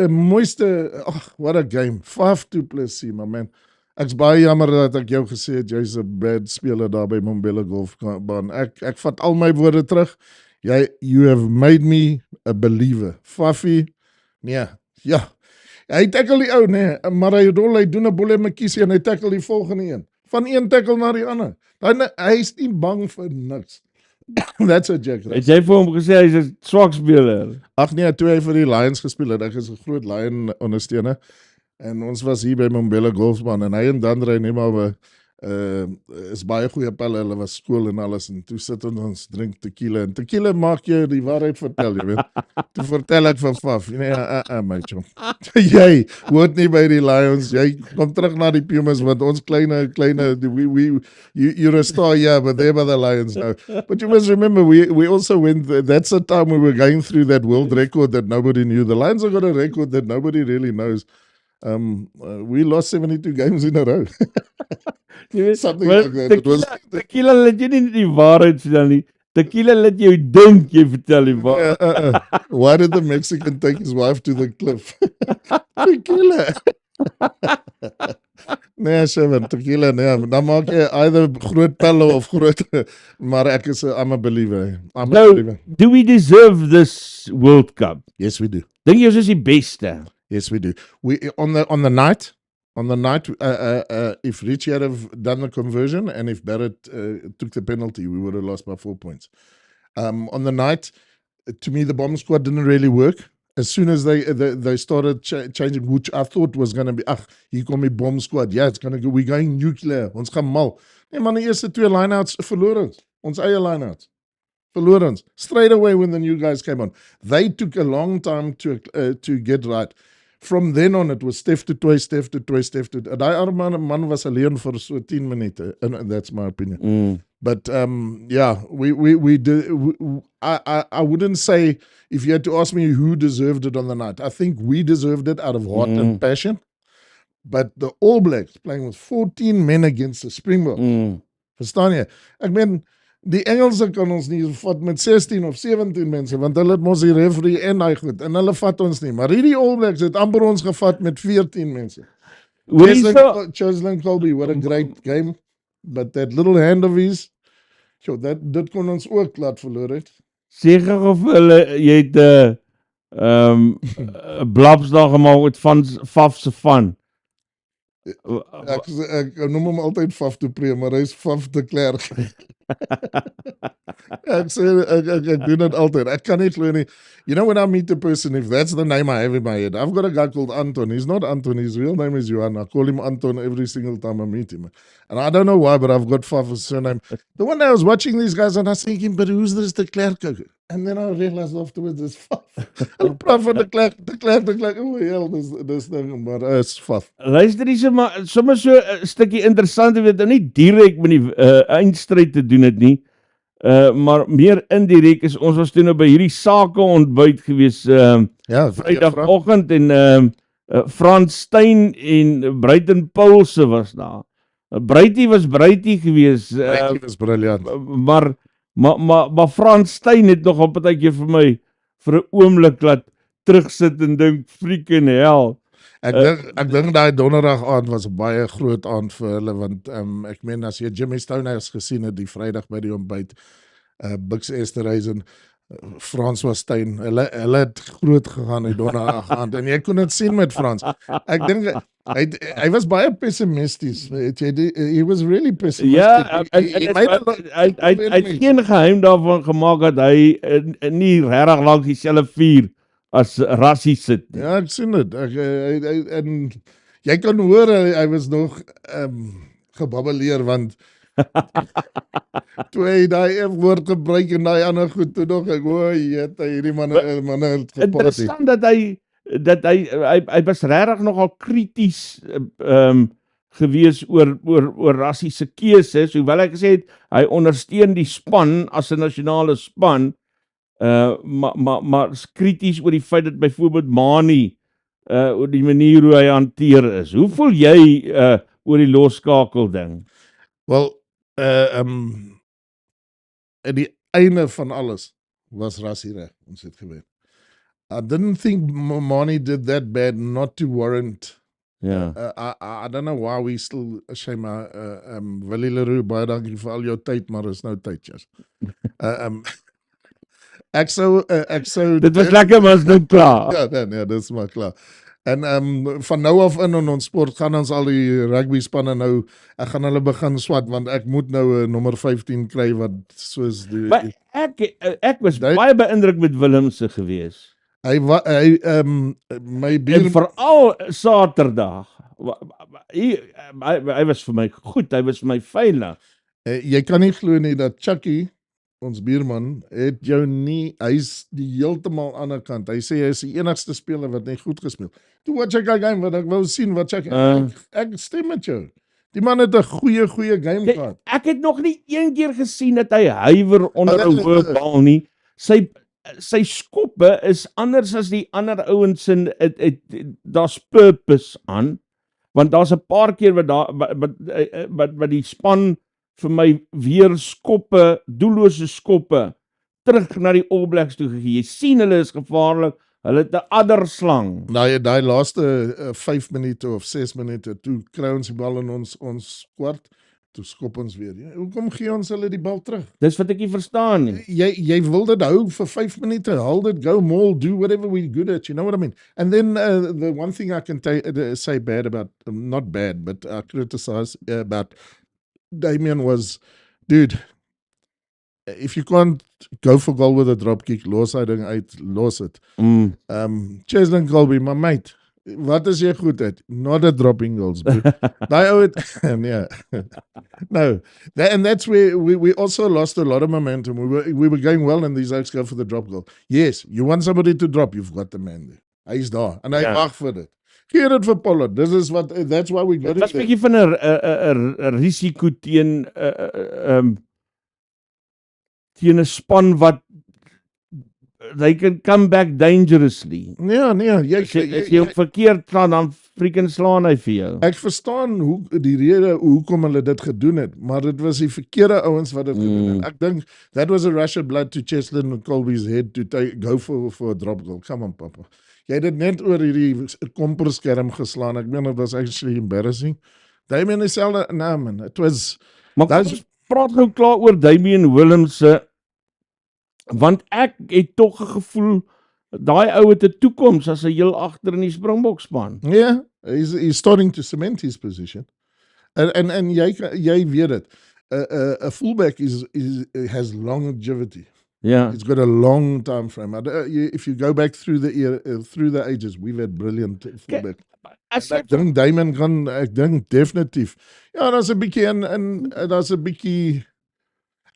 mooiste, what a game. 5-2+C, my man. Ek's baie jammer dat ek jou gesê het jy's 'n bad speler daar by Mbombela Golfbaan. Ek vat al my woorde terug. You have made me a believer. Fafi, nee, ja. Hy tackle die ou, nee, maar hy doen 'n bolle makiesie en hy tackle die volgende een. Van een tackle na die ander. Hy is nie bang vir niks. That's a Jack. Het jy vir hom gesê hy's 'n swak speler? Ag nee, toe hy vir die Lions gespeel het, ek is 'n groot Lion ondersteuner. En ons was hier by Mbombela Golfbaan en hy en Dandre neem maar is baie goeie pelle, hulle was skool en alles, en toe sit ons drink tequila, en tequila maak jy die waarheid vertel, jy weet. Toe vertel ek van Faf, nee, my chom. Jy hoort nie by die Lions, jy kom terug na die Pumas, want ons kleine, you're a star, yeah, but they're by the Lions now. But you must remember, we also went, that's the time we were going through that world record that nobody knew. The Lions have got a record that nobody really knows. We lost 72 games in a row. Something like that. Tequila laat jy nie die waarheid vertel nie. Tequila laat jou dink jy vertel die waarheid. Why did the Mexican take his wife to the cliff? Tequila. Nee, Seven, tequila, nee. Dan maak jy either groot pelle of groot, maar I'm a believer. Do we deserve this World Cup? Yes, we do. Dink jy ons is die beste? Yes, we do. We on the night, if Richie had have done the conversion and if Barrett took the penalty, we would have lost by 4 points. On the night, to me, the bomb squad didn't really work. As soon as they started changing, which I thought was going to be, hier kom die bomb squad. Yeah, it's going to go. We're going nuclear. Ons gaan mal. Nee, man, die eerste 2 lineouts verloor ons. Ons eie lineouts. Verloor ons. Straight away when the new guys came on. They took a long time to get right. From then on, it was Stef to twee. Die arme man was alleen vir so 10 minute, and that's my opinion. But yeah, we did. I wouldn't say, if you had to ask me who deserved it on the night, I think we deserved it out of heart and passion. But the All Blacks playing with 14 men against the Springboks. Verstaan jy? Ek meen, die Engelse kan ons nie vat met 16 of 17 mense, want hulle het mos die referee en hy goed, en hulle vat ons nie. Maar hierdie All Blacks het amper ons gevat met 14 mense. Cheslin Colby, what a great game. But that little hand of his, dit kon ons ook laat verloor het. Seker of jy het blabs daar gemaak met van Faf se van. Ek noem hom altyd Faf de Pre, maar hy is Faf de Klerk. Ek doen het altyd. Ek kan nie glo nie. You know, when I meet a person, if that's the name I have in my head, I've got a guy called Anton. He's not Anton, his real name is Johan. I call him Anton every single time I meet him. And I don't know why, but I've got Faf as surname. The one day I was watching these guys and I was thinking, but who's this de Klerk? And then I realized afterwards it's Faf. I'll praat van de Klerk. Oh hell, this thing, maar it's Faf. Luister hier, sommer so 'n stukkie interessant, jy weet, nie direk met die eindstryd te doen het nie. Maar meer indirek is, ons was toe nou by hierdie sake ontbyt gewees, Vrydagoggend, en Frans Steyn en Bruiten Paulse was daar. Bruitie was gewees. Bruitie was briljant. Maar Frans Steyn het nog op 'n tydjie vir my vir 'n oomblik laat terugsit en dink freaking hell. Ek dink daai donderdag aand was 'n baie groot aand vir hulle, want ek meen, as jy Jimmy Stonehouse gesien het die Vrydag by die ontbyt, Bix Esterhuizen, François Steyn, hulle het groot gegaan die donderdag aand, en jy kon dit sien met Frans. Ek dink hy was baie pessimisties. He was really pessimistic. Ja, hy het geen geheim daarvan gemaak dat hy nie regtig langs dieselfde vuur as Rassie sit. Ja, ek sien dit. En jy kan hoor, hy was nog gebabbeleer, want toe hy die F-woord gebruik en die ander goed, toe nog ek, hierdie manne het geparty. Interessant dat hy was regtig nogal krities gewees oor Rassie se keuses, hoewel hy gesê het, hy ondersteun die span as 'n nasionale span, maar krities oor die feit dat byvoorbeeld Mani oor die manier hoe hy hanteer is. Hoe voel jy oor die losskakel ding? Wel, die einde van alles was Rassie reg, ons het geweet. I didn't think Mani did that bad not to warrant. I don't know why we still shame Willie Leroux, baie dankie vir al jou tyd, maar is nou tyd, yes. Ek sou dit was lekker, maar is nou klaar. Ja, nee, dit is maar klaar. En van nou af in ons sport gaan ons al die rugby spanne nou, ek gaan hulle begin swat, want ek moet nou nommer 15 kry, wat soos die... Maar ek was baie beïndruk met Willemse gewees. My En buur veral Saterdag. Hy was vir my goed, hy was vir my veilig. jy kan nie glo nie dat Chucky, ons buurman, het jou nie, hy's die heeltemal ander kant. Hy sê hy is die enigste speler wat nie goed gespeel. Toe wat Chucky game wat ek wou sien wat Chucky. Ek stem met jou. Die man het 'n goeie game gehad. Ek het nog nie een keer gesien dat hy huiwer onder 'n hoë bal nie. Sy skoppe is anders as die ander ouens in daar's purpose aan. Want daar's 'n paar keer wat die span vir my weer skoppe, doellose skoppe terug na die All Blacks toe gegee. Jy sien hulle is gevaarlik. Hulle het 'n adderslang. Daai laaste 5 minute of 6 minute, toe kry ons die bal in ons kwart, toe skop ons weer. Ja, hoekom gee ons hulle die bal terug? Dis wat ek nie verstaan nie. Jy wil dit hou vir 5 minute, hold it, go maul, do whatever we're good at, you know what I mean? And then the one thing I can say bad about, not bad, but I criticize about Damien was, dude, if you can't go for goal with a drop kick, los hy ding uit, los it. Cheslin Colby, my mate, wat is jy goed at? Not at dropping goals, bro. Daai ou het, yeah. No, and that's where we also lost a lot of momentum. We were going well and these guys go for the drop goal. Yes, you want somebody to drop, you've got the man there. Hy's daar, en hy wag vir dit. Gee dit vir Pollard. That's why we got it. Dit was 'n bietjie van 'n risiko teen 'n span wat they can come back dangerously. Nee, As jy verkeerd gaan, dan freaking slaan hy vir jou. Ek verstaan die rede hoekom hulle dit gedoen het, maar dit was die verkeerde ouens wat dit gedoen het. Ek dink that was a rush of blood to Cheslin and Colby's head to go for a drop goal. Come on, papa. Jy het dit net oor hierdie komperskerm geslaan. Ek meen, it was actually embarrassing. Damien is selfde, nah man, it was... Maar ons praat gou klaar oor Damien Williams se, want ek het tog 'n gevoel daai ou het 'n toekoms as hy heel agter in die Springbokspan. Yeah, he's starting to cement his position. En jy weet dit. A fullback has longevity. Yeah. It's got a long time frame. If you go back through the ages, we've had brilliant fullback. Ek dink Damien kan, ek dink definitief. Ja, daar's 'n bietjie en daar's 'n bietjie.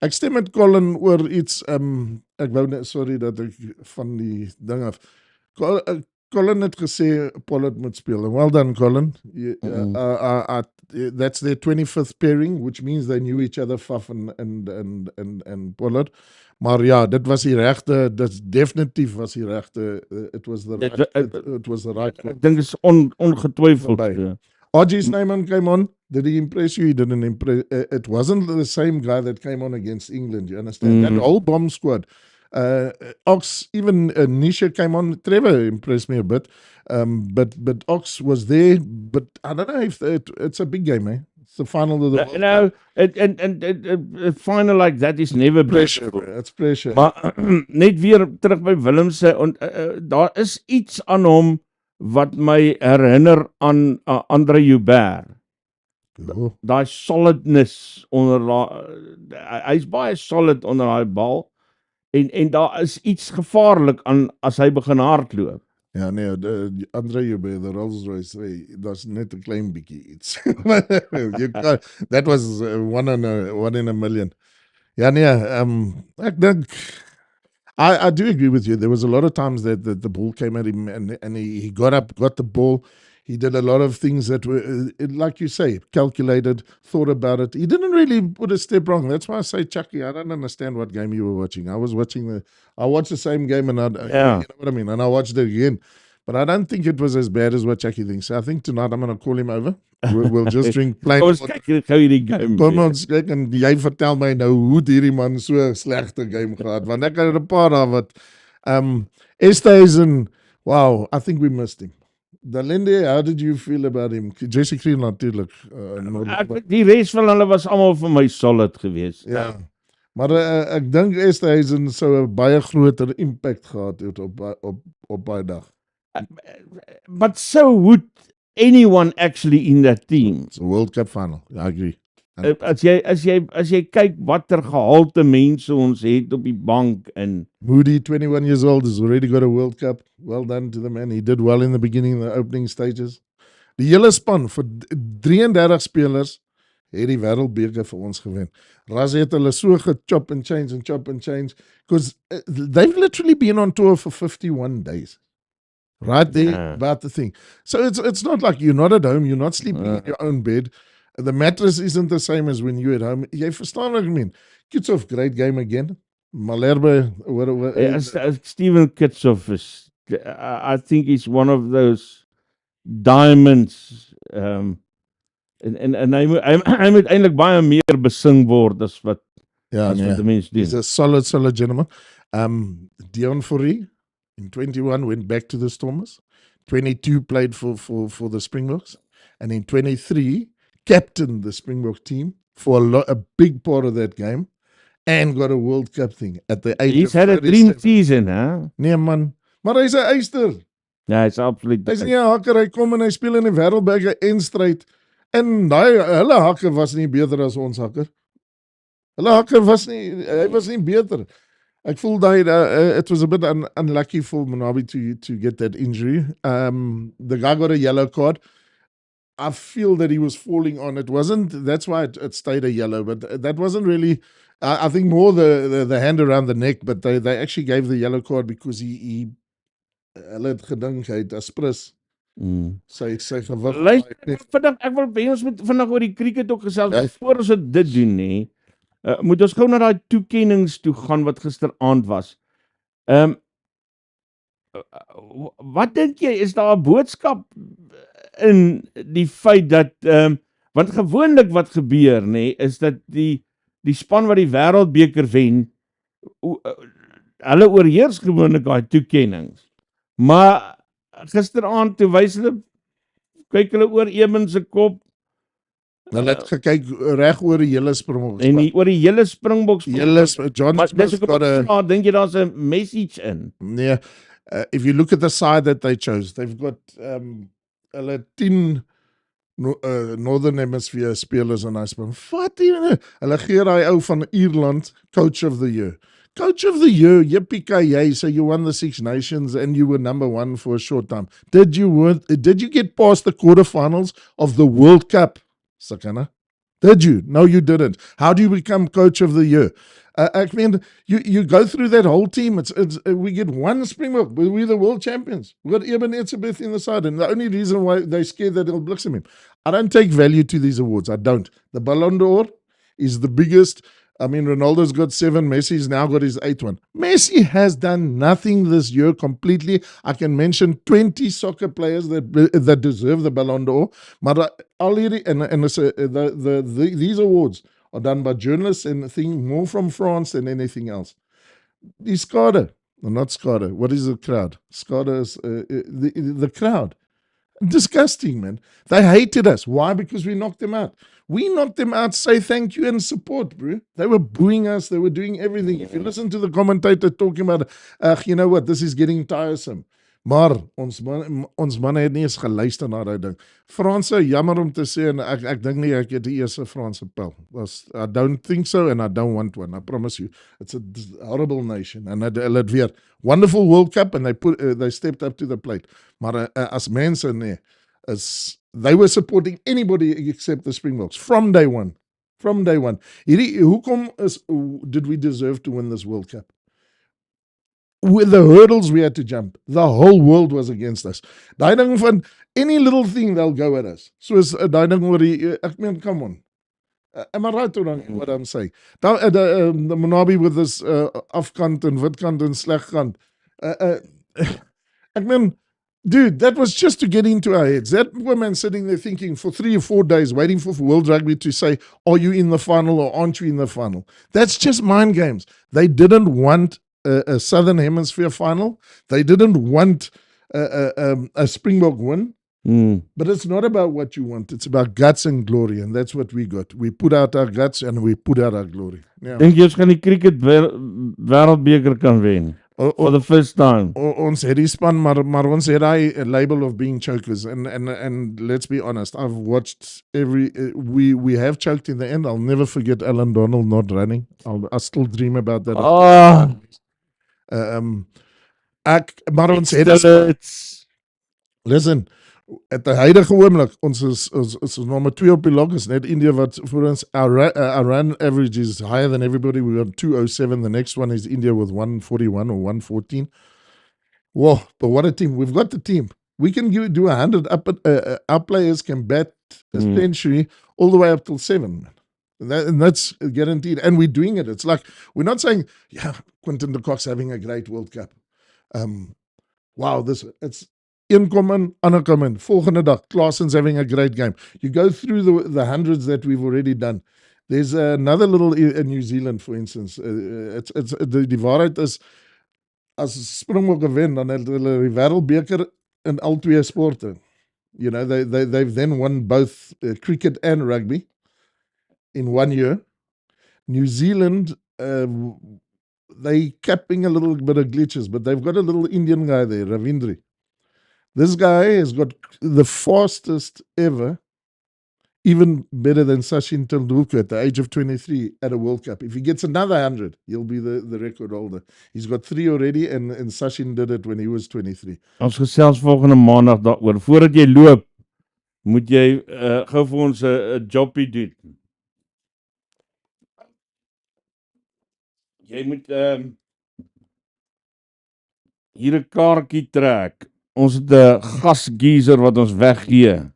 Ek stem met Colin oor iets, ek wou net, sorry dat ek van die ding af. Colin het gesê Pollard moet speel. Well done, Colin. That's their 25th pairing, which means they knew each other, Faf and Pollard. Maar ja, dit was die regte, dit definitief was die regte, it was the right call. Ek dink is ongetwyfeld. Oggy's name came on. Did he impress you? He didn't impress. It wasn't the same guy that came on against England, you understand? That whole bomb squad. Ox, even Nisha came on. Trevor impressed me a bit. But Ox was there. But I don't know if it's a big game, eh? It's the final of the World Cup. And a final like that is never pressure. It's pressure. Maar net weer terug by Willemse, daar is iets aan hom wat my herinner aan Andre Joubert. Daai solidness hy's baie solid onder daai bal en daar is iets gevaarlik aan as hy begin hardloop. Ja nee, Andre Joubert, the Rolls Royce, daar's net 'n klein bietjie iets. That was one in a million. Ja nee, ek dink I do agree with you. There was a lot of times that the ball came at him and he got up, got the ball. He did a lot of things that were, like you say, calculated, thought about it. He didn't really put a step wrong. That's why I say, Chucky, I don't understand what game you were watching. I watched the same game and you know what I mean? And I watched it again. But I don't think it was as bad as what Chucky thinks. So I think tonight I'm going to call him over. We'll just drink plain water. Kom ons kyk en jy vertel my nou hoe hierdie man so 'n slegte game gehad. Want ek het 'n paar daar wat Easthuizen, wow, I think we missed him. Dalende, how did you feel about him? Jesse Green natuurlijk. Die res van hulle was almal vir my solid geweest. Ja. Maar ek dink Easthuizen sou 'n baie groter impact gehad het op baie dag. But so would anyone actually in that team. It's a World Cup final. I agree. As jy kyk watter gehalte mense ons het op die bank en Moody, 21 years old, has already got a World Cup. Well done to the man. He did well in the beginning, the opening stages. Die hele span vir 33 spelers het die wêreldbeker vir ons gewen. Ras het hulle so gechop and change because they've literally been on tour for 51 days. Right there, about the thing. So it's not like you're not at home, you're not sleeping in your own bed. The mattress isn't the same as when you're at home. Jy verstaan wat ek meen. Kitsoff, great game again. Malherbe, Steven Kitsoff is, I think he's one of those diamonds. En hy moet eintlik baie meer besing word as wat die mens doen. He's a solid gentleman. Dion Fourie in 21 went back to the Stormers. 22 played for the Springboks, and in 23 captained the Springbok team for a big part of that game. And got a World Cup thing at the age He's of had a 37. dream season, hè? Nee man, maar hy's 'n eyster. Ja, hy's absoluut. Hy's nie 'n hakker, hy kom en hy speel in die wêreldbeker en stryd. En hulle hakker was nie beter as ons hakker. Hulle hakker hy was nie beter. Ek voel it was a bit unlucky for Munabi to get that injury. The guy got a yellow card. I feel that he was falling on. That's why it stayed a yellow, but that wasn't really. I think more the hand around the neck, but they actually gave the yellow card because hulle het gedink hy het aspris. Sy gewig. Ek wil hê ons moet vandag oor die cricket ook gesels. Voor ons dit doen, nê. Moet ons gou na daai toekennings toe gaan wat gisteraand was. Wat dink jy, is daar 'n boodskap in die feit dat want gewoonlik wat gebeur, nê, is dat die span wat die wêreldbeker wen, hulle oorheers gewoonlik daai toekennings. Maar gisteraand toe wys hulle, kyk hulle oor Eamon se kop. Hulle het gekyk reg oor die hele Springboks. En oor die hele Springboks. John Smith got dink jy daar's 'n message in? Nee, if you look at the side that they chose, they've got hulle 10 Northern Hemisphere spelers in Iceland. Wat hulle gee daai ou van Ierland coach of the year. Coach of the year, yippee-ki-yay, so you won the Six Nations and you were number 1 for a short time. Did you get past the quarterfinals of the World Cup, Sakana? Did you? No, you didn't. How do you become coach of the year? I mean, you go through that whole team. We get one Springbok. We're the world champions. We've got Eben Etzebeth in the side. And the only reason why they're scared that it'll bliksem him. I don't take value to these awards. I don't. The Ballon d'Or is the biggest. I mean, Ronaldo's got 7. Messi's now got his 8th one. Messi has done nothing this year completely. I can mention 20 soccer players that deserve the Ballon d'Or. But these awards are done by journalists and think more from France than anything else. Die skade, not skade. What is the crowd? Skade is the crowd. Disgusting, man. They hated us. Why? Because we knocked them out. We knocked them out, say thank you and support, bro. They were booing us. They were doing everything. If you listen to the commentator talking about, you know what, this is getting tiresome. Maar ons manne het nie eens geluister na daai ding. Franse, jammer om te sê, en ek dink nie ek het die eerste Franse pel. I don't think so and I don't want one. I promise you. It's a horrible nation. And hulle het weer wonderful World Cup and they stepped up to the plate. Maar as mense nee, they were supporting anybody except the Springboks from day one. From day one. Hoekom did we deserve to win this World Cup? With the hurdles we had to jump, the whole world was against us. Daai ding van any little thing they'll go at us. Soos daai ding oor die, ek meen, come on. Am I right or not what I'm saying? The Munabi with this afkant en witkant en slegkant. Ek meen, dude, that was just to get into our heads. That woman sitting there thinking for 3 or 4 days, waiting for World Rugby to say, are you in the final or aren't you in the final? That's just mind games. They didn't want a Southern Hemisphere final. They didn't want a Springbok win. But it's not about what you want. It's about guts and glory. And that's what we got. We put out our guts and we put out our glory. Yeah. Dink jy ons gaan die cricket wêreldbeker kan wen? for the first time. Ons het die span, maar ons het die label of being chokers. And let's be honest, I've watched we have choked in the end. I'll never forget Alan Donald not running. I still dream about that. Maar ons het listen, at the huidige oomblik, ons is nummer 2 op die log, is net India wat voor ons, our run average is higher than everybody. We got 207. The next one is India with 141 or 114. Whoa, but what a team. We've got the team. We can do 100 our players can bat a century all the way up till 7. And that's guaranteed. And we're doing it. It's like, we're not saying, yeah, Quinton de Kock's having a great World Cup. Wow, it's inkomen, ander volgende dag, Klaasen's having a great game. You go through the hundreds that we've already done. There's another little in New Zealand, for instance. Die waarheid is, as Springbokke wen, dan het hulle die wêreldbeker in al 2 sporte. You know, they've then won both cricket and rugby in 1 year. New Zealand, they capping a little bit of glitches, but they've got a little Indian guy there, Ravindra. This guy has got the fastest ever, even better than Sachin Tendulkar at the age of 23 at a World Cup. If he gets another 100, he'll be the record holder. He's got 3 already, and Sachin did it when he was 23. Ons gesels volgende maandag daaroor. Voordat jy loop, moet jy gou vir ons 'n jobbie doen. Jy moet hier 'n kaartjie trek. Ons het 'n gasgeyser wat ons weggee.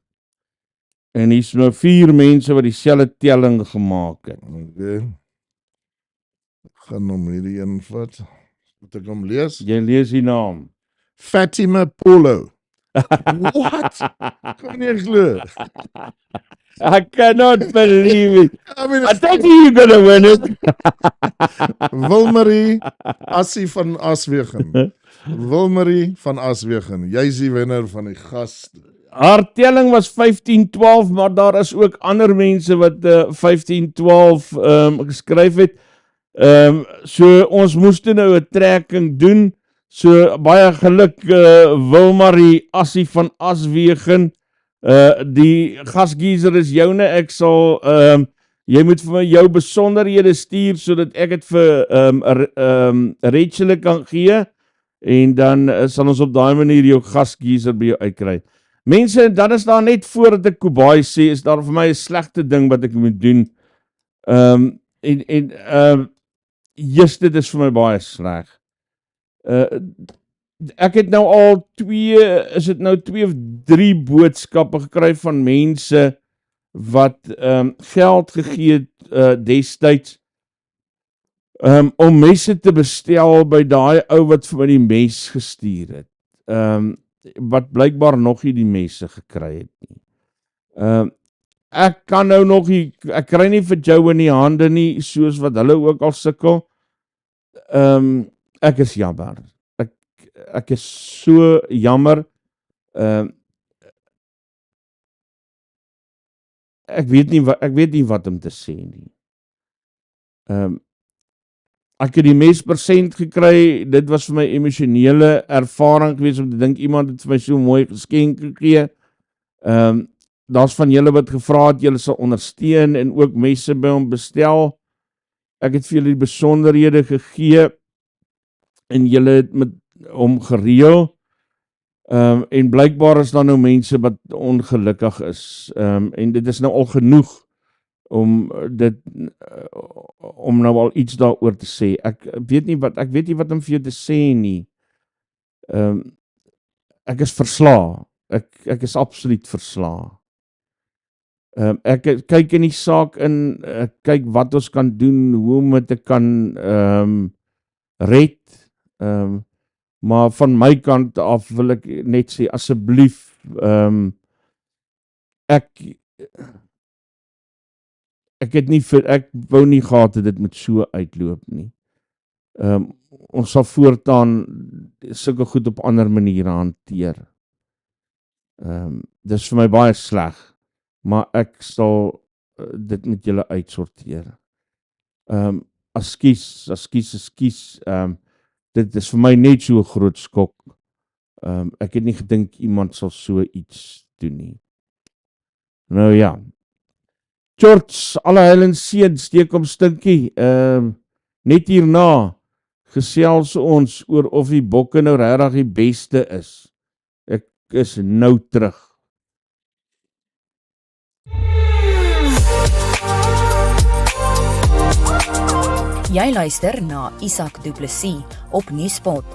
En hier's nou 4 mense wat dieselfde telling gemaak het. Okay. Ek gaan hom hierdie een vat. Moet ek hom lees? Jy lees die naam. Fatima Polo. What? Kom nie glo. I cannot believe it. I mean, I thought you were gonna win it. Wilmarie Assie van Aswegen. Wilmarie van Aswegen. Jy is die wenner van die gas. Haar telling was 15-12, maar daar is ook ander mense wat 15-12 geskryf het. So ons moes toe nou 'n trekking doen. So baie geluk Wilmarie Assie van Aswegen. Die gasgeyser is joune. Ek sal jy moet vir my jou besonderhede stuur sodat ek dit vir Rachel kan gee en dan sal ons op daai manier jou gasgeyser by jou uitkry. Mense, dan is daar net voordat ek Kobai sê, is daar vir my 'n slegte ding wat ek moet doen. Dit is vir my baie sleg. Ek het nou al 2 of 3 boodskappe gekry van mense wat geld gegee het destyds om messe te bestel by daai ou wat vir my die mes gestuur het. Wat blykbaar nog nie die messe gekry het nie. Ek kan nou nog nie, ek kry nie vir jou in die hande nie, soos wat hulle ook al sukkel. Ek is jammer. Ek is so jammer. Ek weet nie wat om te sê nie. Ek het die mes% gekry, dit was vir my emosionele ervaring gewees om te dink iemand het vir my so mooi geskenk gegee. Daar's van julle wat gevra het, julle sal ondersteun en ook messe by hom bestel. Ek het vir julle die besonderhede gegee en julle het met hom gereël. En blykbaar is daar nou mense wat ongelukkig is. En dit is nou al genoeg om nou al iets daaroor te sê. Ek weet nie wat om vir jou te sê nie. Ek is verslae. Ek is absoluut verslae. Ek kyk in die saak in, ek kyk wat ons kan doen, hoe om dit kan red. Maar van my kant af wil ek net sê, asseblief, ek wou nie gehad het dit moet so uitloop nie. Ons sal voortaan sulke goed op ander maniere hanteer. Dis vir my baie sleg, maar ek sal dit met julle uitsorteer. Ekskuus. dit is vir my net so 'n groot skok. Ek het nie gedink iemand sal so iets doen nie. Nou ja. George, alle heil en seën, steek om stinkie. Net hierna gesels ons oor of die Bokke nou regtig die beste is. Ek is nou terug. Jy luister na Isak Du Plessis op Nuuspod.